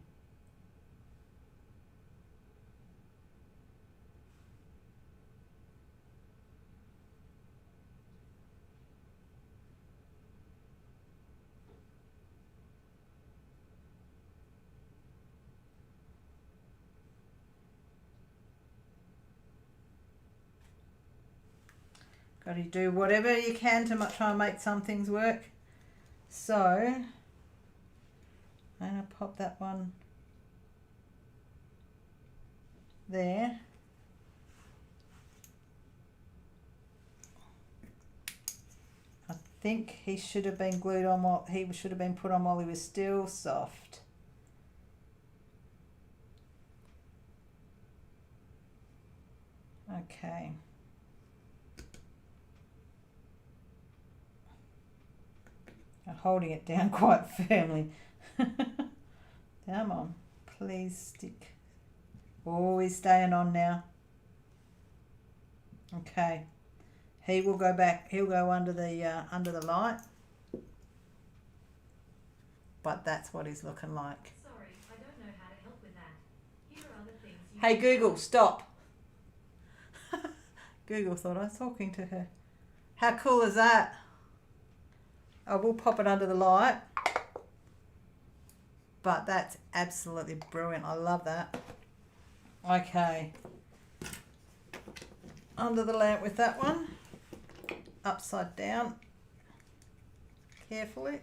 got to do whatever you can to try and make some things work. So I'm going to pop that one there. I think he should have been glued on while he should have been put on while he was still soft. Okay. I'm holding it down quite firmly. Come on, please stick. Always staying on now. Okay. He will go back. He'll go under the light. But that's what he's looking like. Sorry, I don't know how to help with that. Here are other things you Hey Google, stop. Google thought I was talking to her. How cool is that? I will pop it under the light. But that's absolutely brilliant. I love that. Okay. Under the lamp with that one. Upside down. Carefully.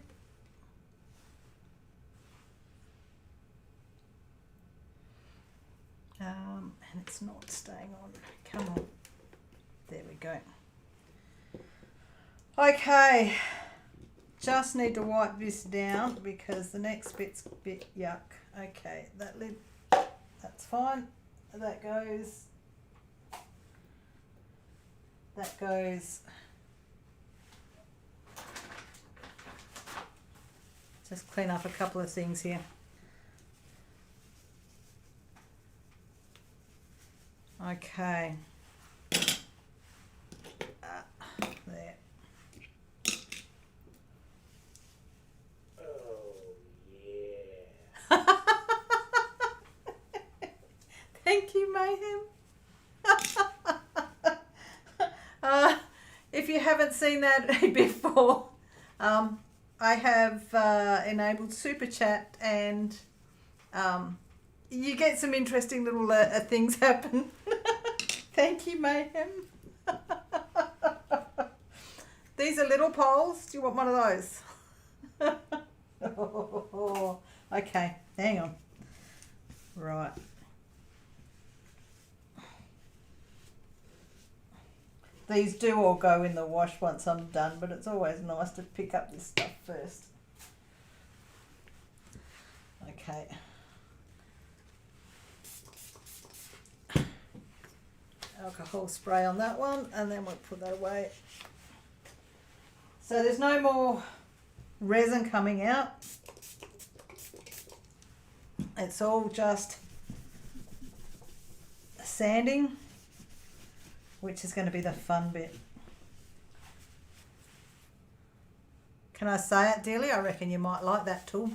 And it's not staying on. Come on. There we go. Okay. Just need to wipe this down because the next bit's a bit yuck. Okay, that lid, that's fine. That goes. That goes. Just clean up a couple of things here. Okay. There. Thank you, Mayhem. If you haven't seen that before, I have enabled Super Chat and you get some interesting little things happen. Thank you, Mayhem. These are little poles. Do you want one of those? Oh, okay, hang on. Right. These do all go in the wash once I'm done, but it's always nice to pick up this stuff first. Okay. Alcohol spray on that one, and then we'll put that away. So there's no more resin coming out. It's all just sanding, which is going to be the fun bit. Can I say it, dearly? I reckon you might like that tool.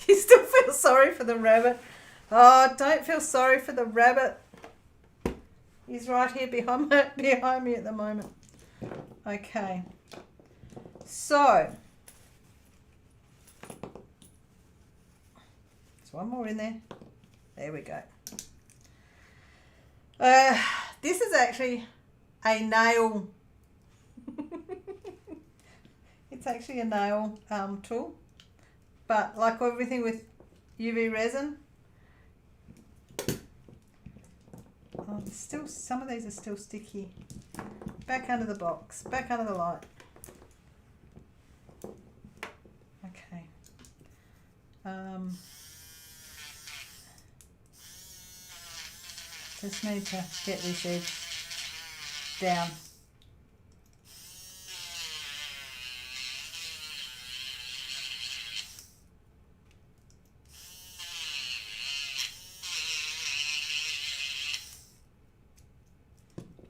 You still feel sorry for the rabbit. Oh, don't feel sorry for the rabbit. He's right here behind me at the moment. Okay. So, there's one more in there. There we go. This is actually a nail. It's actually a nail tool, but like everything with UV resin, still some of these are still sticky. Back under the box, back under the light. Okay. Just need to get this edge down.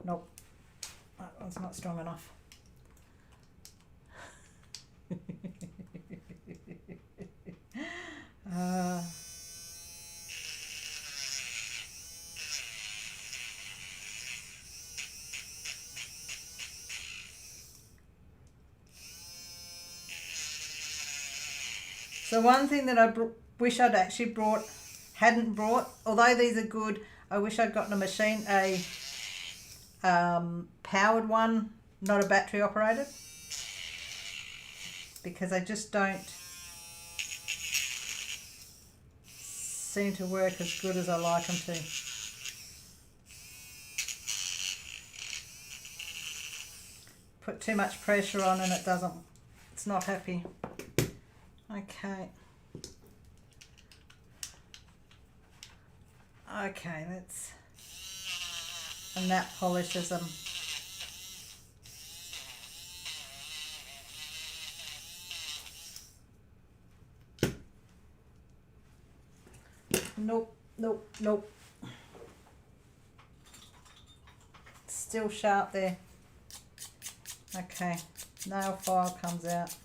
Nope, that one's not strong enough. So one thing that I wish I'd actually hadn't brought, although these are good, I wish I'd gotten a machine, powered one, not a battery operated, because they just don't seem to work as good as I like them to. Put too much pressure on and it's not happy. Okay. Okay, and that polishes them. Nope, nope, nope. Still sharp there. Okay, nail file comes out.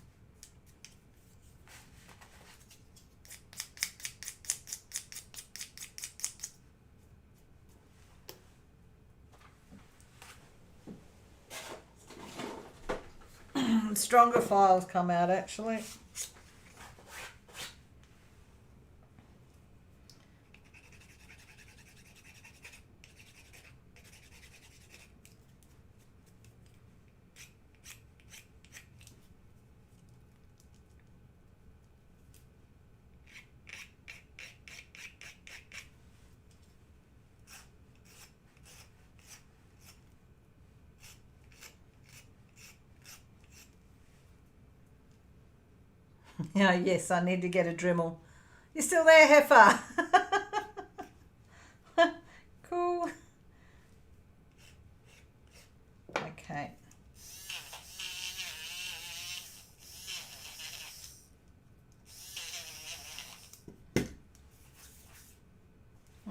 Stronger files come out actually. Oh, yes, I need to get a Dremel. You still there, Heifer? Cool. Okay.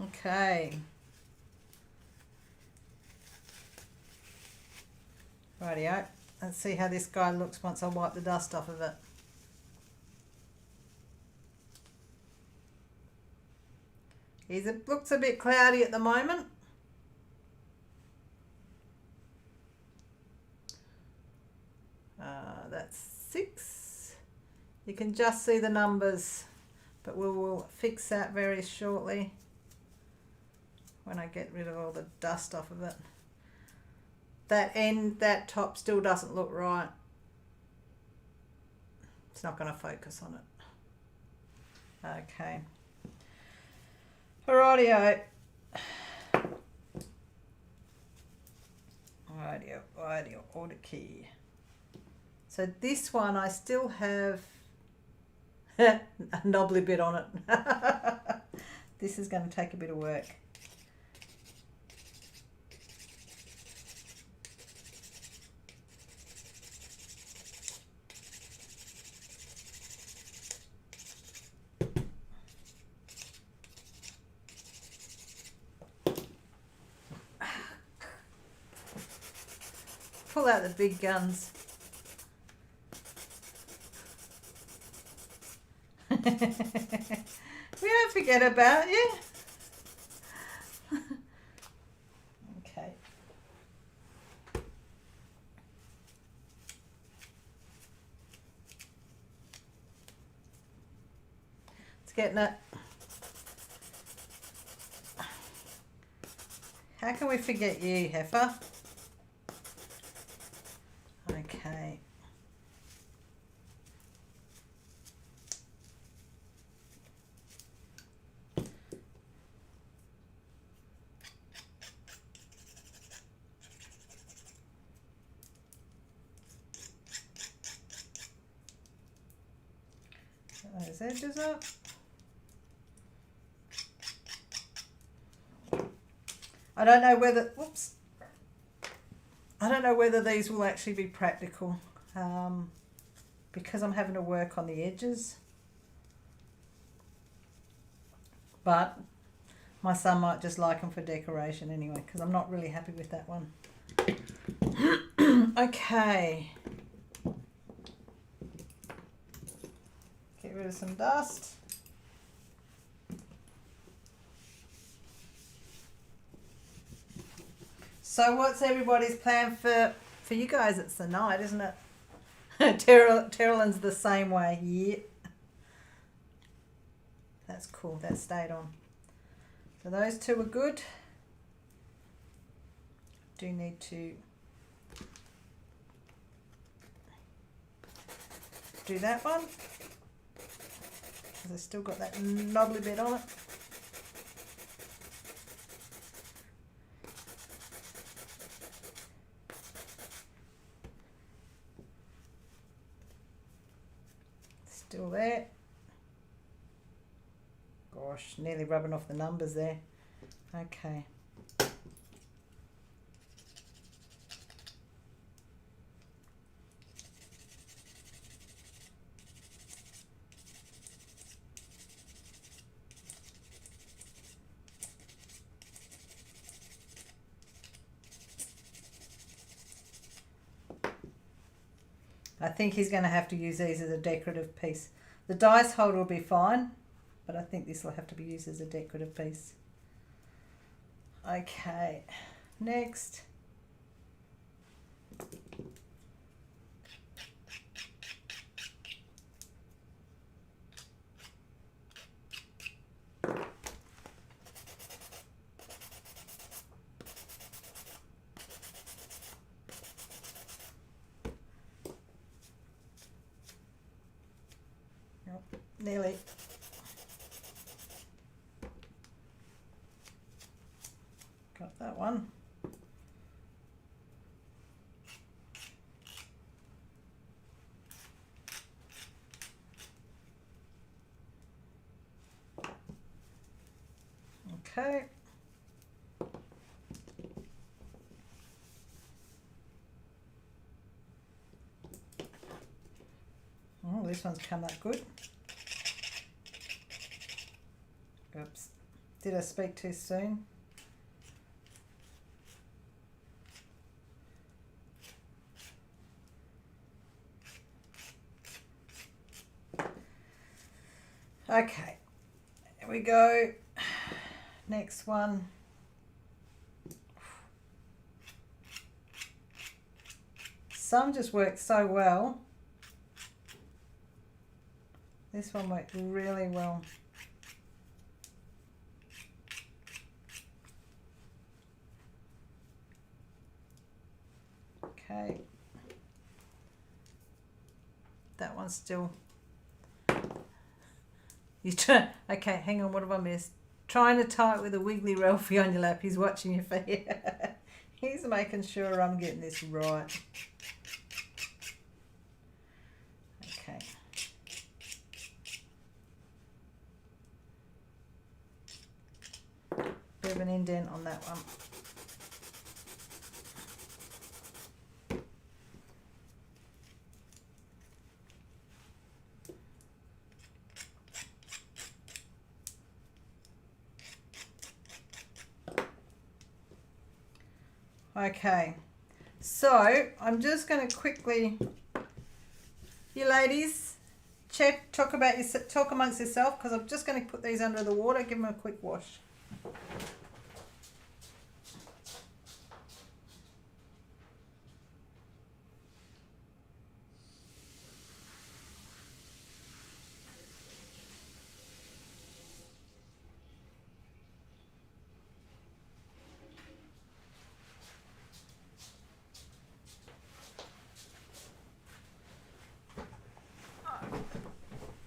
Okay. Rightio. Let's see how this guy looks once I wipe the dust off of it. It looks a bit cloudy at the moment. That's 6. You can just see the numbers, but we will fix that very shortly when I get rid of all the dust off of it. That top still doesn't look right. It's not going to focus on it. Okay. Rightio. Order key. So this one I still have a knobbly bit on it. This is going to take a bit of work. pull out the big guns. We don't forget about you. Okay. It's getting it. How can we forget you, Heifer? Okay. Get those edges up. I don't know whether, whoops, I don't know whether these will actually be practical because I'm having to work on the edges. But my son might just like them for decoration anyway, because I'm not really happy with that one. Okay. Get rid of some dust. So what's everybody's plan for you guys? It's the night, isn't it? Terrelyn's the same way. Yeah. That's cool. That stayed on. So those two are good. Do need to do that one. Because I've still got that knobbly bit on it. Still there. Gosh, nearly rubbing off the numbers there. Okay. I think he's going to have to use these as a decorative piece. The dice holder will be fine, but I think this will have to be used as a decorative piece. Okay, next. Nearly. Got that one. Okay. Oh, this one's come out good. Oops. Did I speak too soon? Okay. Here we go. Next one. Some just work so well. This one worked really well. Okay, that one's still. Okay, hang on. What have I missed? Trying to tie it with a wiggly Ralphie on your lap. He's watching you for here. He's making sure I'm getting this right. Okay. Bit of an indent on that one. Okay, So I'm just going to quickly, you ladies, talk amongst yourself, because I'm just going to put these under the water, give them a quick wash.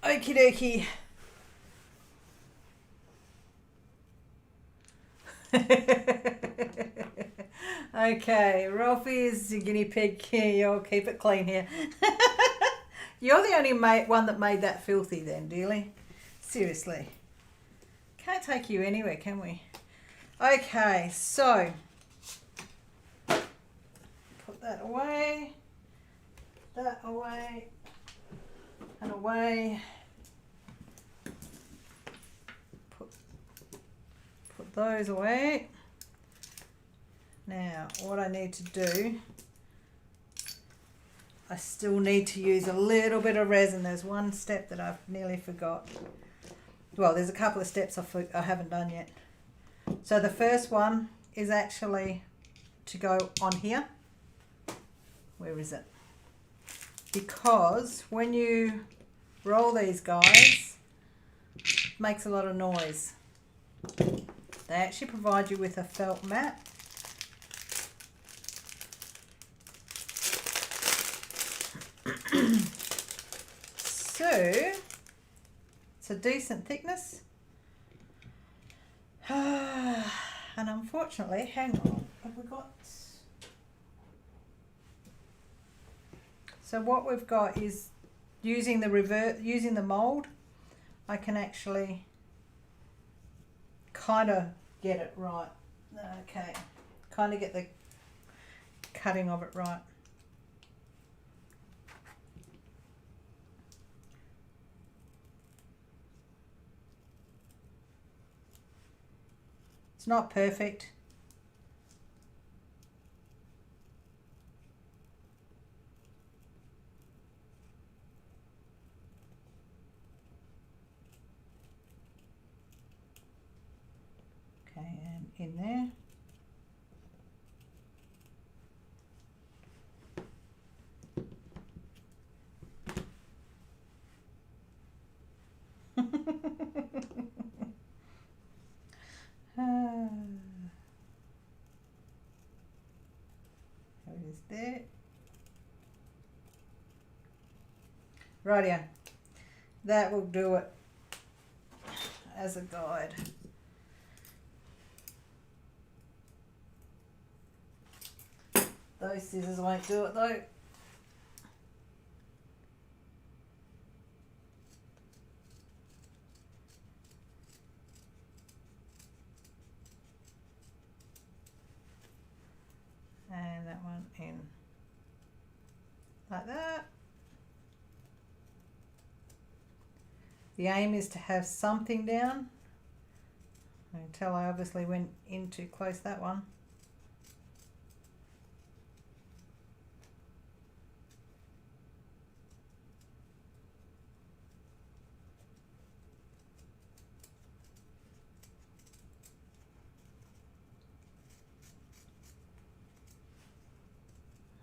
Okie dokie. Okay, Ralphie is the guinea pig. You'll keep it clean here. You're the only one that made that filthy then, dearly. Seriously. Can't take you anywhere, can we? Okay, so put that away, and away. Put those away. Now, what I need to do, I still need to use a little bit of resin. There's one step that I've nearly forgot. Well, there's a couple of steps I haven't done yet. So the first one is actually to go on here. Where is it? Because when you roll these guys, it makes a lot of noise. They actually provide you with a felt mat. So it's a decent thickness. And unfortunately, hang on, have we got... So what we've got is using the mold, I can actually kind of get it right. Okay, kind of get the cutting of it right. It's not perfect. Okay, and in there. There it is there. Rightio. That will do it as a guide. Those scissors won't do it though. And that one in like that. The aim is to have something down. I can tell I obviously went in too close, that one.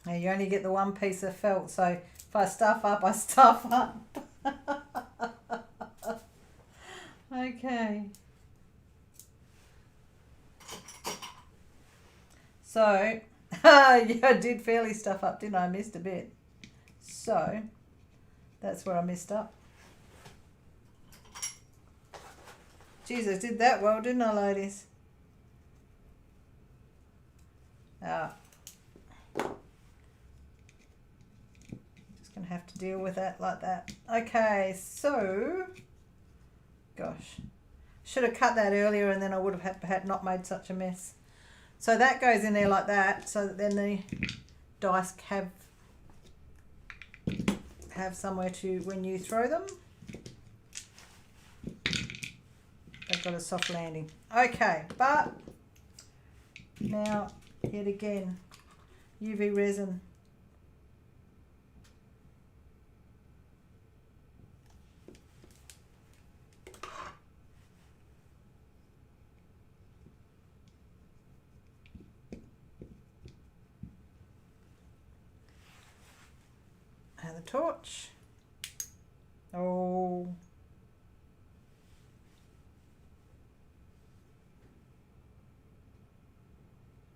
Now you only get the one piece of felt, so if I stuff up, I stuff up. Okay. So, yeah, I did fairly stuff up, didn't I? I missed a bit. So, that's where I messed up. Jesus, did that well, didn't I, ladies? Just going to have to deal with that like that. Okay, so... Gosh, should have cut that earlier and then I would have had not made such a mess. So that goes in there like that, so that then the dice have somewhere to, when you throw them, they've got a soft landing. Okay, but now yet again, UV resin. And the torch. Oh.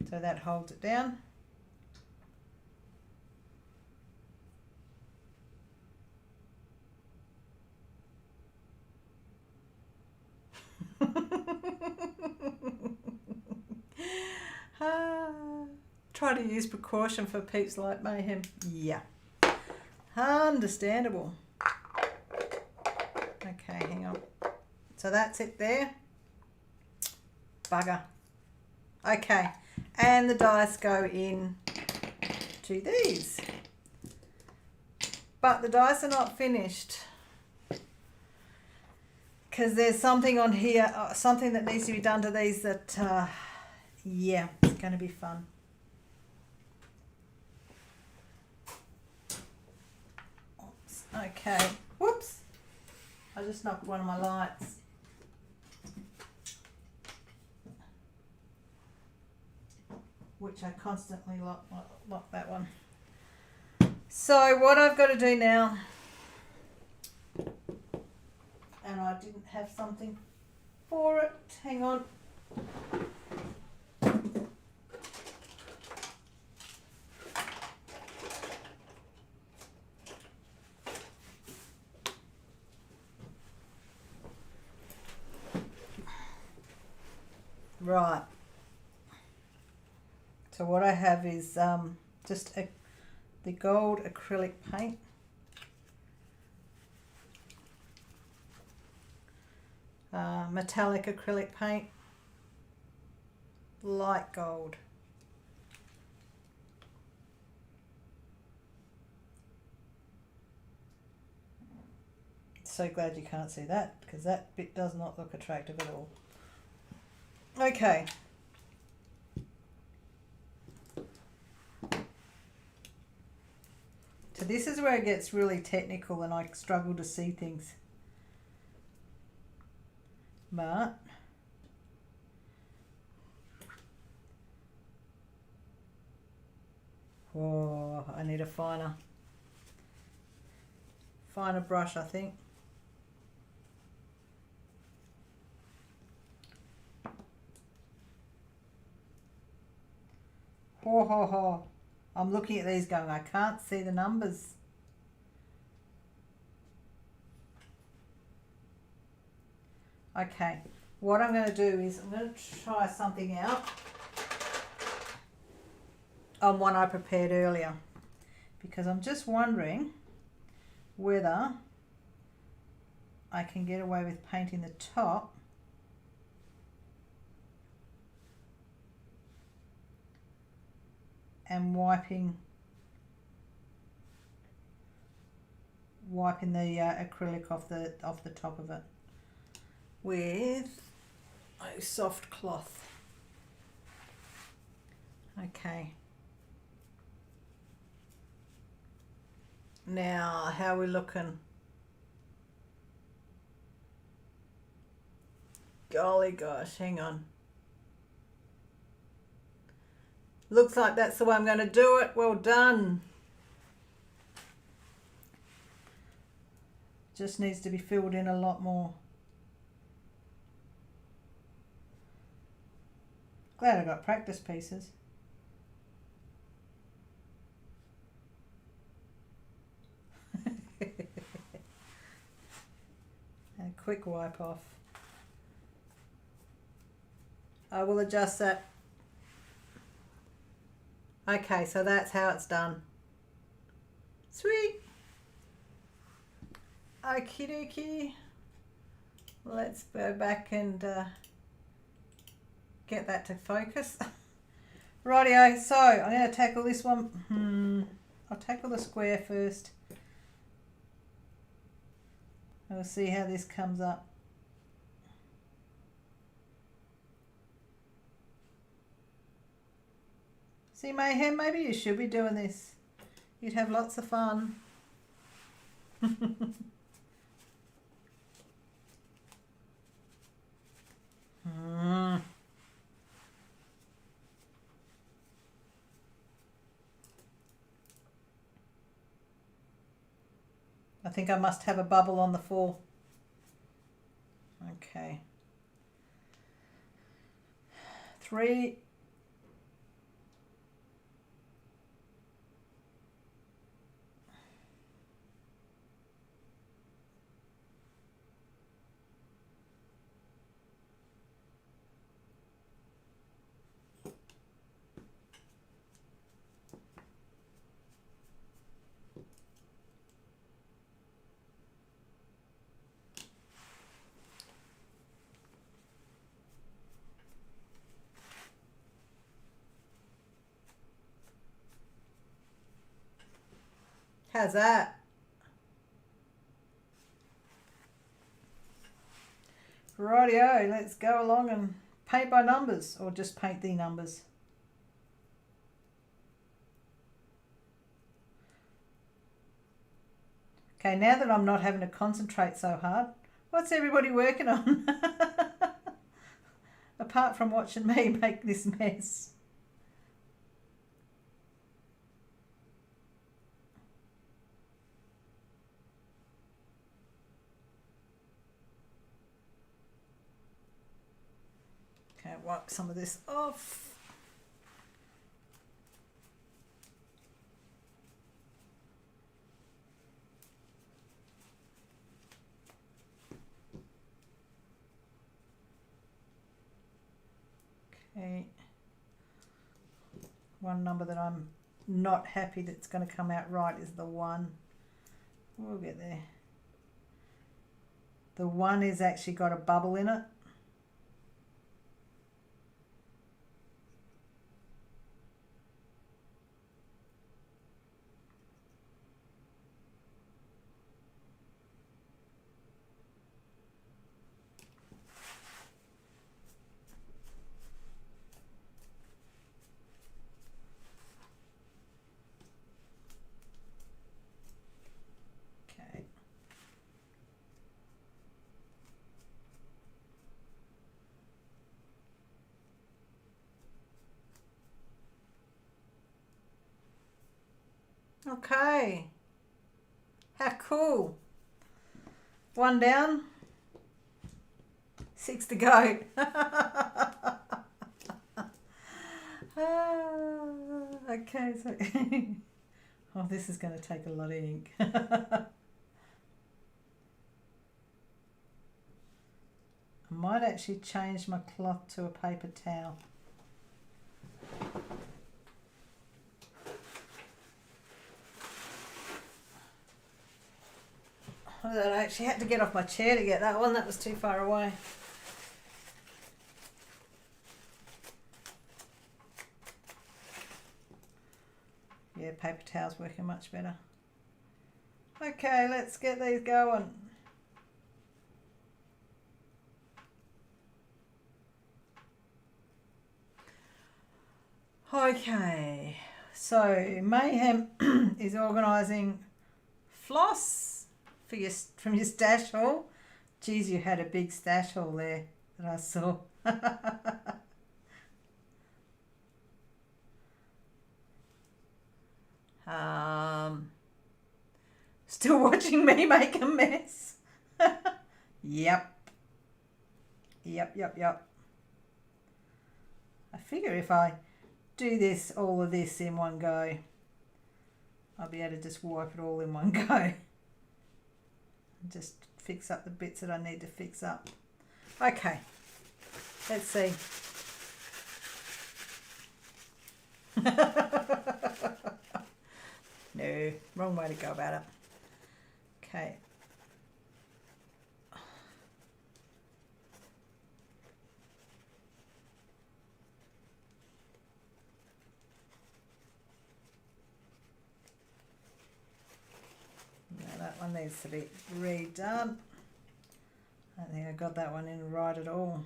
So that holds it down. Try to use precaution for peeps like mayhem. Yeah. Understandable. Okay, hang on. So that's it there. Bugger. Okay, and the dice go in to these. But the dice are not finished because there's something on here, something that needs to be done to these that, yeah, it's going to be fun. Okay, whoops. I just knocked one of my lights. Which I constantly lock that one. So what I've got to do now, and I didn't have something for it, hang on. Right. So what I have is just the gold acrylic paint. Metallic acrylic paint. Light gold. So glad you can't see that because that bit does not look attractive at all. Okay. So this is where it gets really technical and I struggle to see things. But oh, I need a finer brush, I think. Ho ho ho. I'm looking at these going, I can't see the numbers. Okay, what I'm going to do is I'm going to try something out on one I prepared earlier because I'm just wondering whether I can get away with painting the top and wiping the acrylic off the top of it with a soft cloth. Okay. Now, how are we looking? Golly gosh, hang on. Looks like that's the way I'm going to do it. Well done. Just needs to be filled in a lot more. Glad I got practice pieces. A quick wipe off. I will adjust that. Okay, so that's how it's done. Sweet. Okie dokie. Let's go back and get that to focus. Rightio, so I'm going to tackle this one. I'll tackle the square first. We'll see how this comes up. See, Mayhem, maybe you should be doing this. You'd have lots of fun. I think I must have a bubble on the fall. Okay. 3. How's that? Rightio, let's go along and paint by numbers, or just paint the numbers. Okay, now that I'm not having to concentrate so hard, what's everybody working on? Apart from watching me make this mess. Okay, wipe some of this off. Okay. One number that I'm not happy that's going to come out right is the 1. We'll get there. The 1 is actually got a bubble in it. Okay. How cool. 1 down. 6 to go. Okay, so oh, this is going to take a lot of ink. I might actually change my cloth to a paper towel. I actually had to get off my chair to get that one. That was too far away. Yeah, paper towel's working much better. Okay, let's get these going. Okay, so Mayhem is organising floss for your, from your stash haul. Geez, you had a big stash haul there that I saw. Still watching me make a mess. Yep. I figure if I do this, all of this in one go, I'll be able to just wipe it all in one go. And just fix up the bits that I need to fix up. Okay, let's see. No, wrong way to go about it. Okay. Now that one needs to be redone. I don't think I got that one in right at all.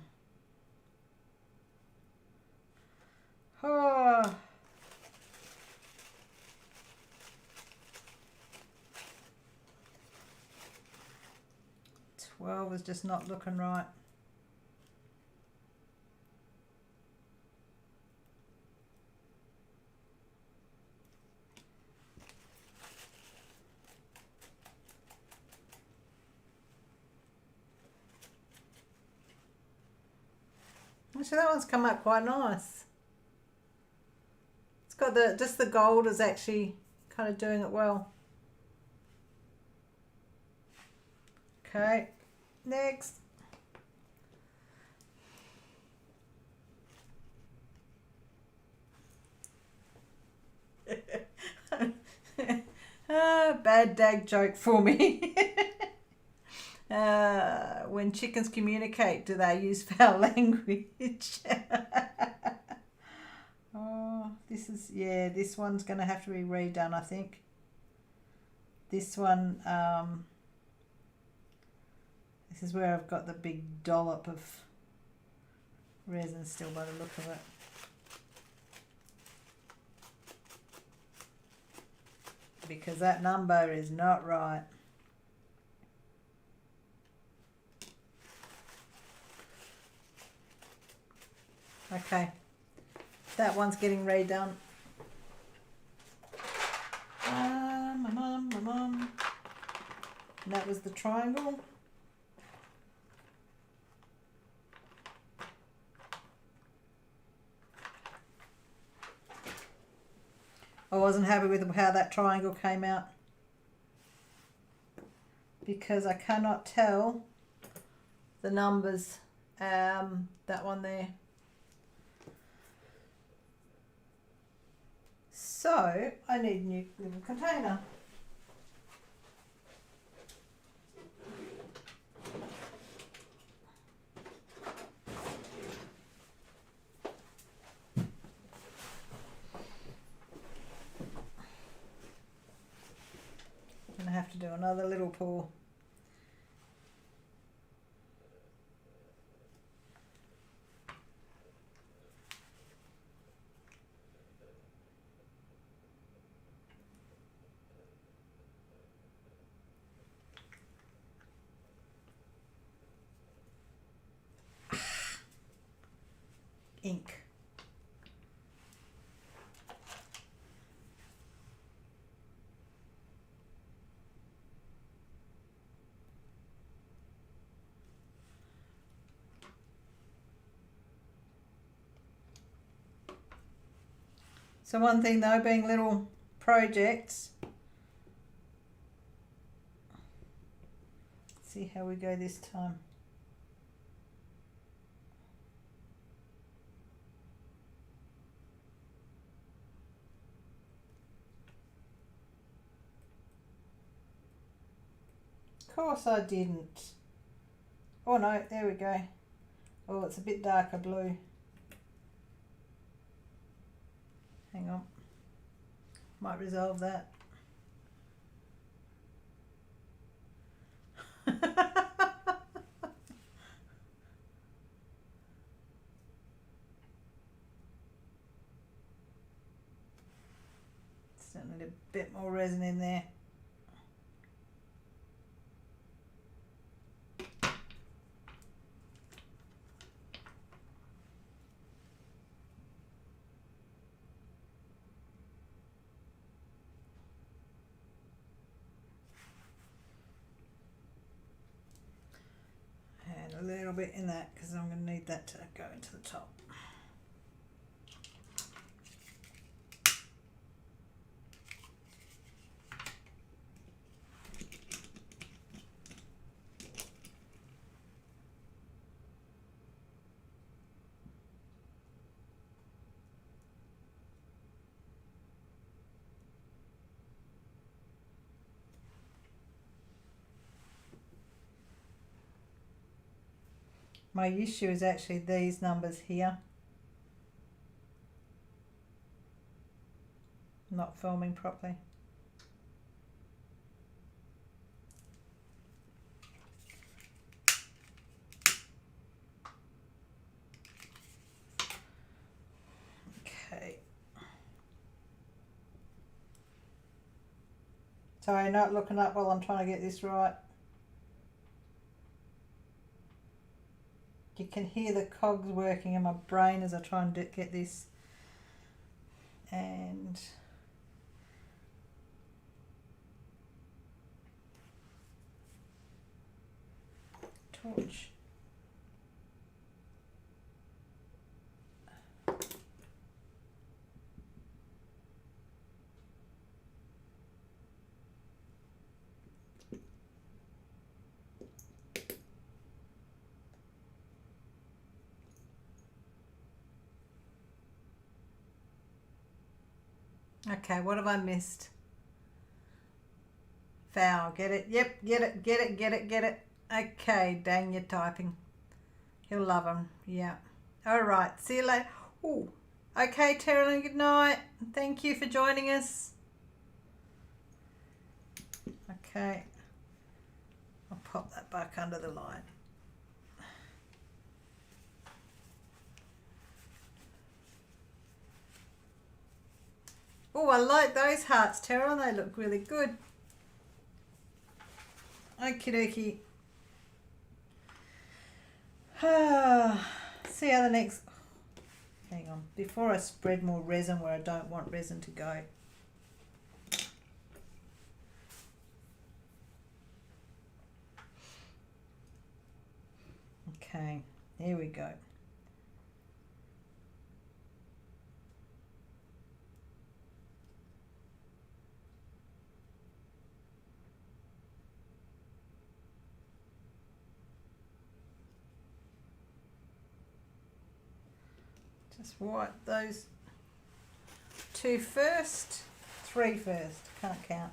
12 is just not looking right. Actually, that one's come up quite nice. It's got just the gold is actually kind of doing it well. Okay, next. Bad dag joke for me. When chickens communicate, do they use foul language? Oh, this one's going to have to be redone, I think. This one, this is where I've got the big dollop of resin still by the look of it. Because that number is not right. Okay, that one's getting redone. My mum. And that was the triangle. I wasn't happy with how that triangle came out because I cannot tell the numbers. That one there. So I need a new little container. I'm going to have to do another little pour. Ink. So one thing though, being little projects, let's see how we go this time. Of course I didn't. Oh no, there we go. Oh, it's a bit darker blue. Hang on. Might resolve that. Still need a bit more resin in there. A little bit in that because I'm going to need that to go into the top. My issue is actually these numbers here. Not filming properly. Okay. Sorry, not looking up while I'm trying to get this right. You can hear the cogs working in my brain as I try and get this. And torch. Okay, what have I missed? Foul, get it? Yep, get it. Okay, dang, you're typing. He'll love them, yeah. All right, see you later. Ooh, okay, Terrell, good night. Thank you for joining us. Okay, I'll pop that back under the line. Oh, I like those hearts, Terrell. They look really good. Okie dokie. See how the next... Hang on. Before I spread more resin where I don't want resin to go. Okay. Here we go. Just wipe those 2 first, 3 first, can't count.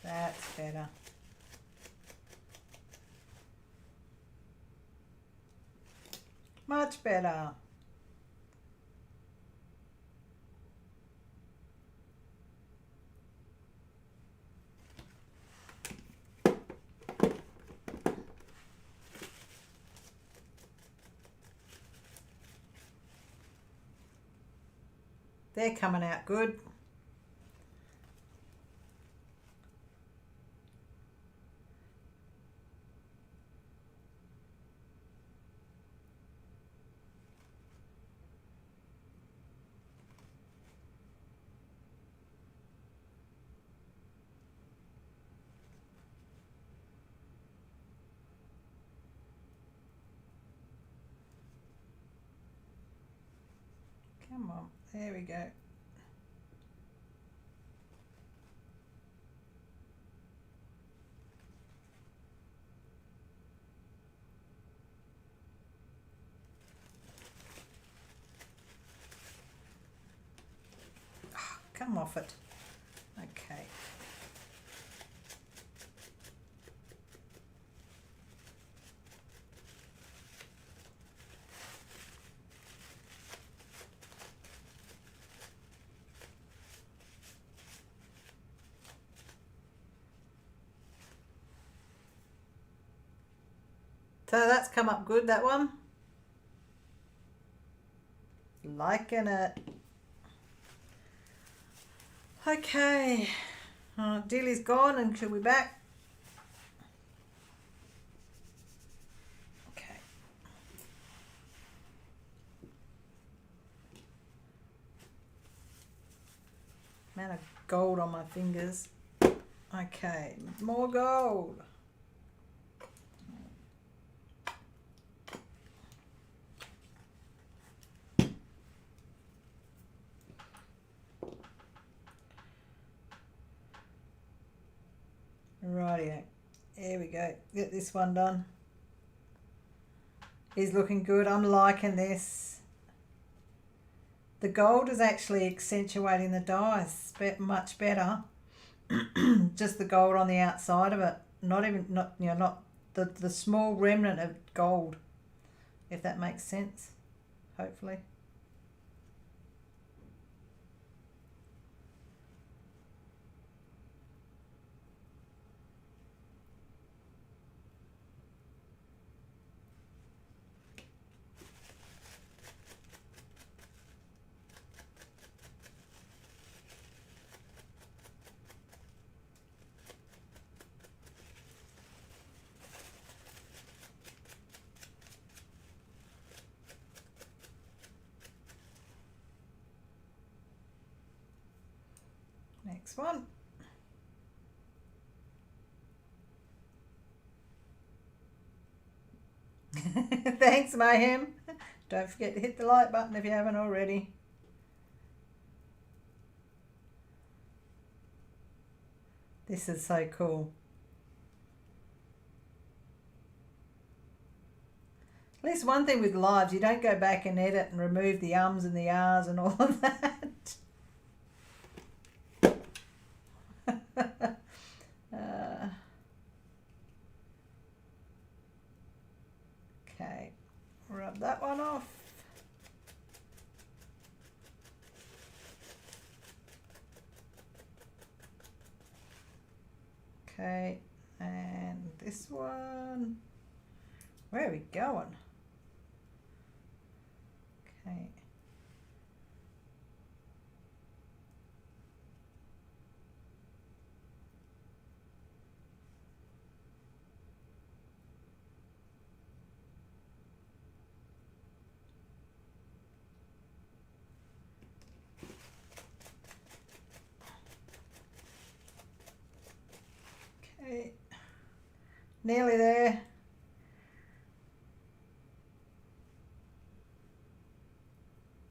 That's better. Much better. They're coming out good. Come on, there we go. Oh, come off it. Okay. So that's come up good, that one. Liking it. Okay. Dealey's gone and she'll be back. Okay. Amount of gold on my fingers. Okay, more gold. Rightio, here we go. Get this one done. He's looking good. I'm liking this. The gold is actually accentuating the dice much better. Just the gold on the outside of it. Not the small remnant of gold, if that makes sense, hopefully. Next one. Thanks, Mayhem. Don't forget to hit the like button if you haven't already. This is so cool. At least one thing with lives, you don't go back and edit and remove the ums and the ahs and all of that. Okay, rub that one off. Okay, and this one, where are we going? Okay. Okay, nearly there.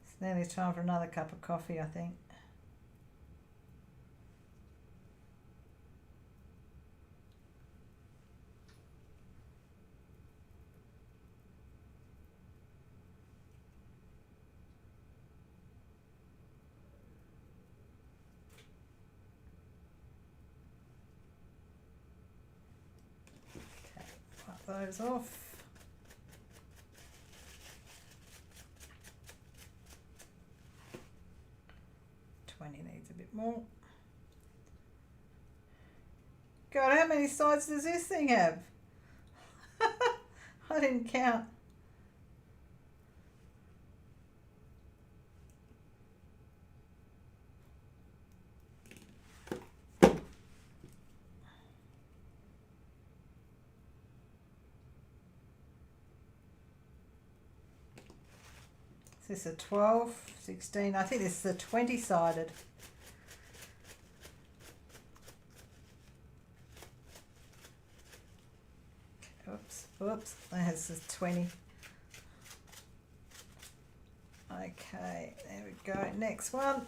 It's nearly time for another cup of coffee, I think. Those off. Needs a bit more. God, how many sides does this thing have? I didn't count. Is this a 12, 16? I think this is a 20-sided. Oops, that's a 20. Okay, there we go. Next one.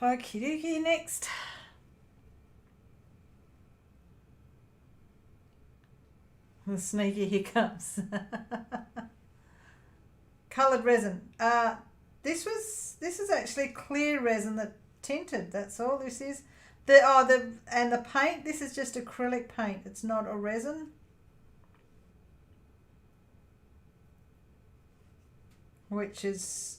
Okie dokie, next. The sneaky hiccups. Coloured resin. This is actually clear resin that tinted. That's all this is. And the paint. This is just acrylic paint. It's not a resin. Which is.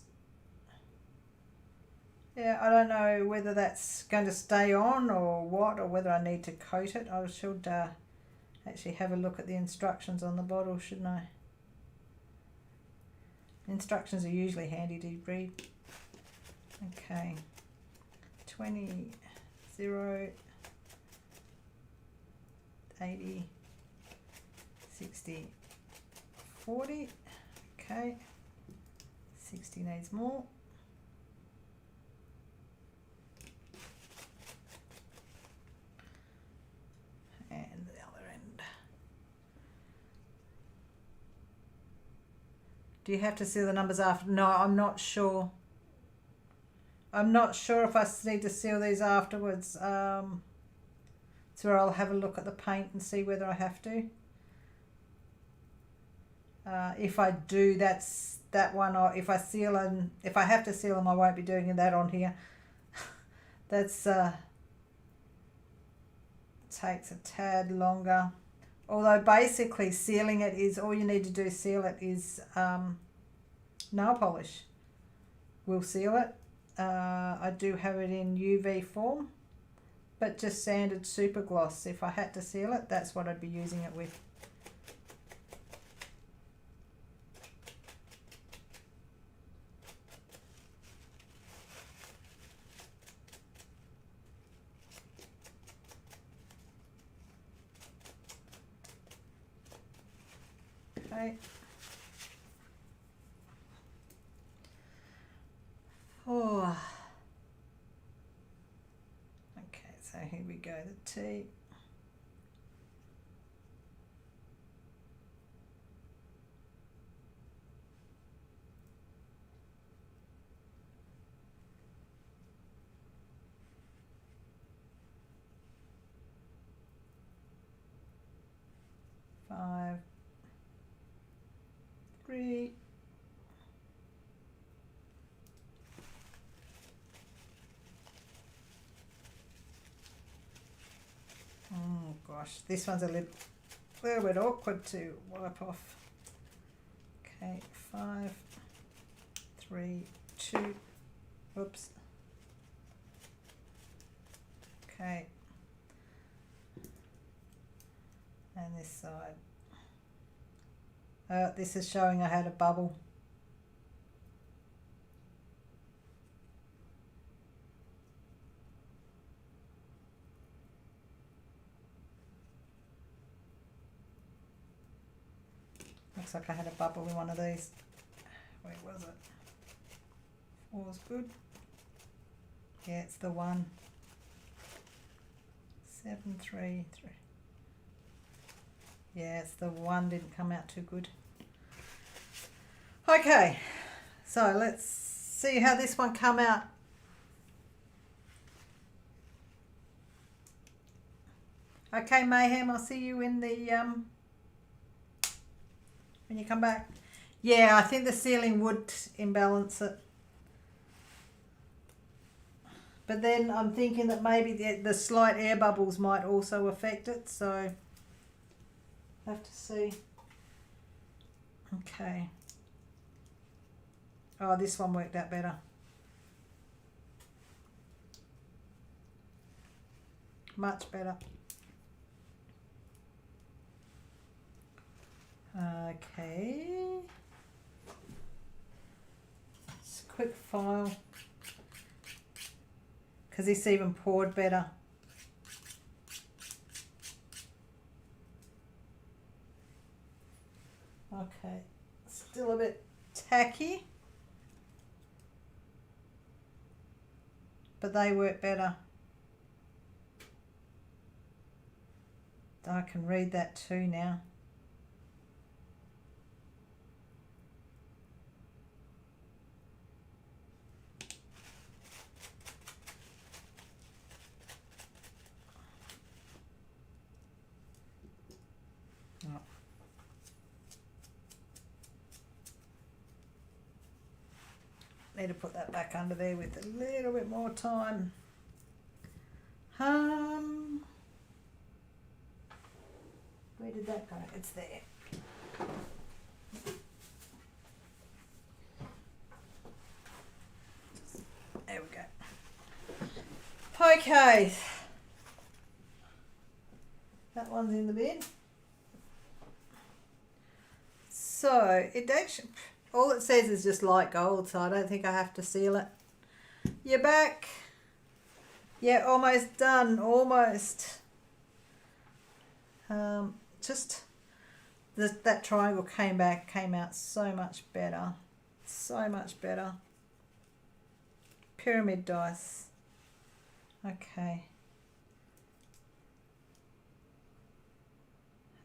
Yeah, I don't know whether that's going to stay on or what, or whether I need to coat it. I should actually have a look at the instructions on the bottle, shouldn't I? Instructions are usually handy to read. Okay. 20, 0, 80, 60, 40. Okay. 60 needs more. And the other end. Do you have to seal the numbers after? No, I'm not sure. I'm not sure if I need to seal these afterwards. So I'll have a look at the paint and see whether I have to. If I do, that's that one. Or if I seal and if I have to seal them, I won't be doing that on here. That's takes a tad longer. Although basically sealing it is all you need to do. Seal it is nail polish. We'll seal it. I do have it in UV form, but just sanded super gloss. If I had to seal it, that's what I'd be using it with. Okay. Oh. Okay, so here we go, the T. Five, 3. Oh gosh, this one's a little bit awkward to wipe off. Okay, 5, 3, 2. Oops. Okay. And this side. This is showing I had a bubble. Looks like I had a bubble in one of these. Where was it? 4's good. Yeah, it's the one. 7, 3, 3. Yeah, it's the one, didn't come out too good. Okay, so let's see how this one come out. Okay, Mayhem, I'll see you in the when you come back. Yeah, I think the sealing would imbalance it. But then I'm thinking that maybe the slight air bubbles might also affect it, so I have to see. Okay. Oh, this one worked out better. Much better. Okay. It's a quick file. Because this even poured better. Okay. Still a bit tacky. But they work better. I can read that too now. Oh. Need to put that back under there with a little bit more time. Where did that go? It's there. There we go. Okay. That one's in the bin. So it actually, all it says is just light gold, so I don't think I have to seal it. You're back. Yeah, almost done. Almost. Just that triangle came out so much better. So much better. Pyramid dice. Okay.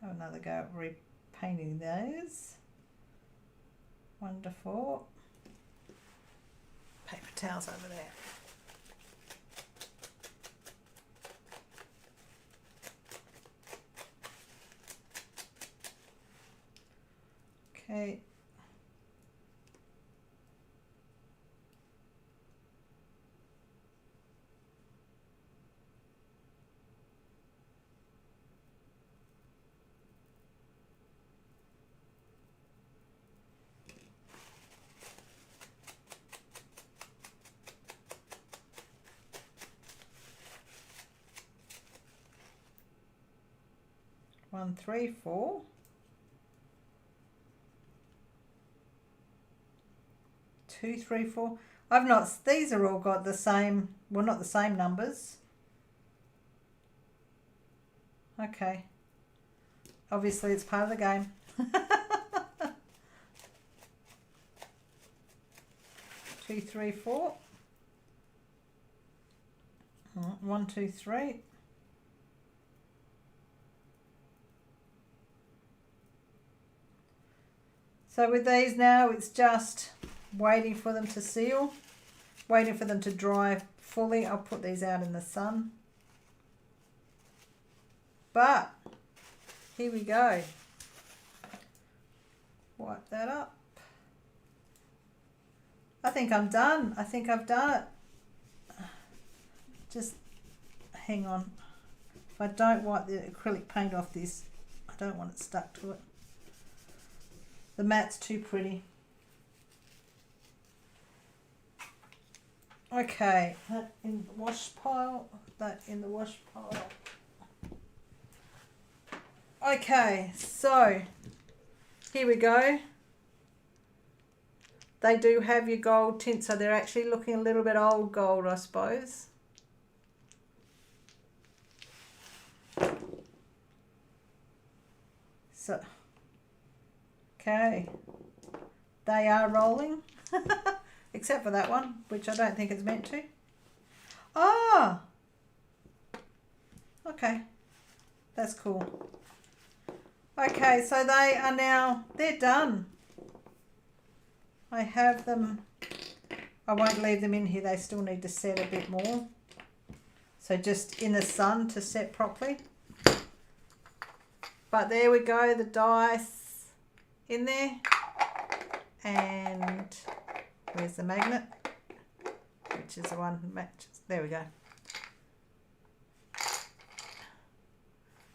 Have another go at repainting those. Wonderful. Paper towels over there. Okay. One, three, four. Two, three, four. I've not, these are all got the same, well, not the same numbers. Okay. Obviously it's part of the game. 2, 3, 4. 1, 2, 3. So with these now, it's just waiting for them to seal, waiting for them to dry fully. I'll put these out in the sun. But here we go. Wipe that up. I think I'm done. I think I've done it. Just hang on. If I don't wipe the acrylic paint off this, I don't want it stuck to it. The mat's too pretty. Okay, that in the wash pile, that in the wash pile. Okay, so here we go. They do have your gold tint, so they're actually looking a little bit old gold, I suppose. So, okay, they are rolling, except for that one, which I don't think it's meant to. Ah, okay, that's cool. Okay, so they are now, they're done. I have them, I won't leave them in here, they still need to set a bit more. So just in the sun to set properly. But there we go, the dice in there. And where's the magnet? Which is the one that matches. There we go.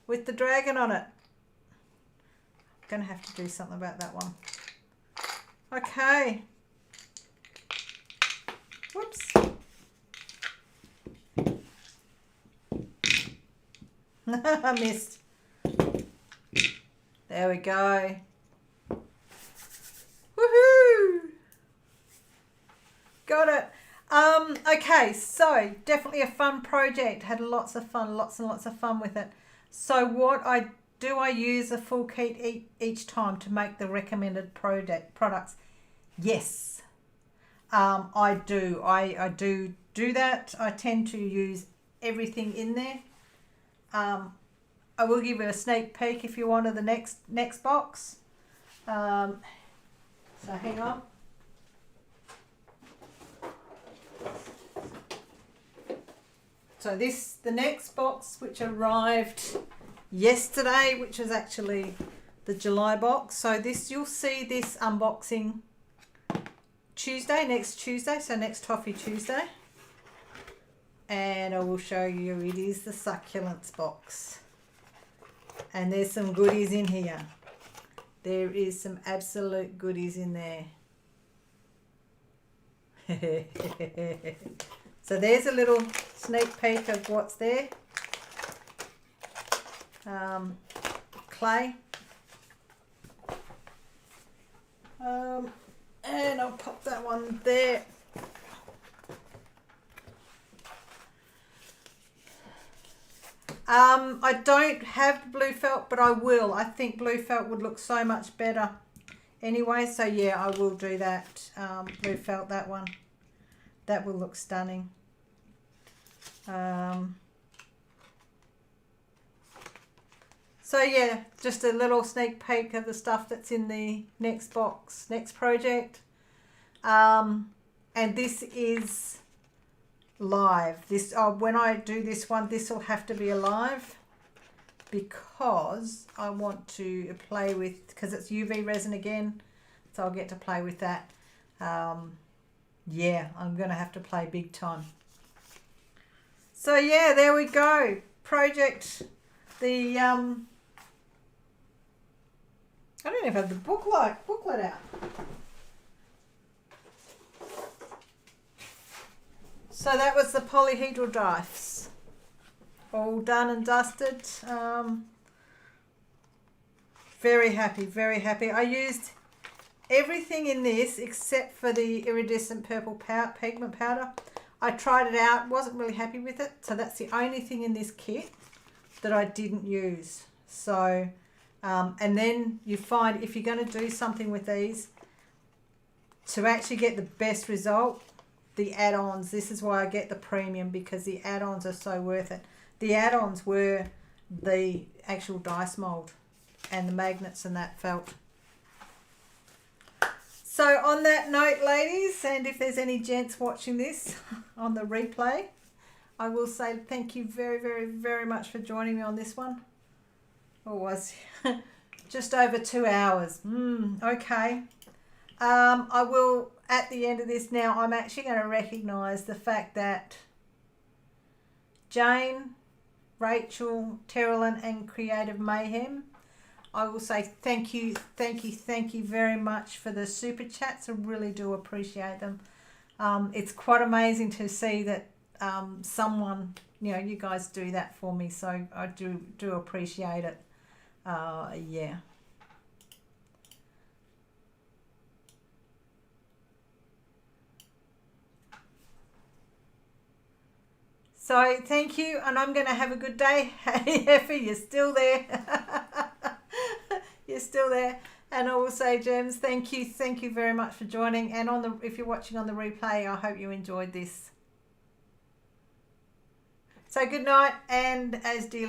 With the dragon on it. I'm going to have to do something about that one. Okay. Whoops. I missed. There we go. Woohoo! Got it. Okay, so definitely a fun project. Had lots of fun, lots and lots of fun with it. So what I use a full kit each time to make the recommended products? Yes, I do. I do that. I tend to use everything in there. I will give you a sneak peek if you wanted the next box. So hang on. So the next box, which arrived yesterday, which is actually the July box. So you'll see this unboxing next Tuesday, so next Toffee Tuesday. And I will show you, it is the succulents box. And there's some goodies in here. There is some absolute goodies in there. So there's a little sneak peek of what's there. Clay. And I'll pop that one there. I don't have blue felt, but I will. I think blue felt would look so much better anyway. So yeah, I will do that. Blue felt, that one. That will look stunning. So yeah, just a little sneak peek of the stuff that's in the next box, next project. And this is live. When I do this one, this will have to be alive because I want to play with, because it's UV resin again, So I'll get to play with that. Yeah, I'm going to have to play big time. So yeah, there we go. Project, the, I don't even have the booklet out. So that was the polyhedral dice. All done and dusted. Very happy, very happy. I used everything in this except for the iridescent purple pigment powder. I tried it out, wasn't really happy with it. So that's the only thing in this kit that I didn't use. So, and then you find if you're going to do something with these, to actually get the best result, the add-ons, this is why I get the premium, because the add-ons are so worth it. The add-ons were the actual dice mold and the magnets and that felt. So on that note, ladies, and if there's any gents watching this on the replay, I will say thank you very, very, very much for joining me on this one. It was just over 2 hours. Okay. I will, at the end of this now, I'm actually going to recognise the fact that Jane, Rachel, Terrellyn and Creative Mayhem, I will say thank you very much for the super chats. I really do appreciate them. It's quite amazing to see that someone, you guys do that for me. So I do appreciate it. Yeah. So thank you, and I'm going to have a good day. Hey, Effie, you're still there. You're still there. And I will say, Gems, thank you very much for joining. And if you're watching on the replay, I hope you enjoyed this. So good night, and as dearly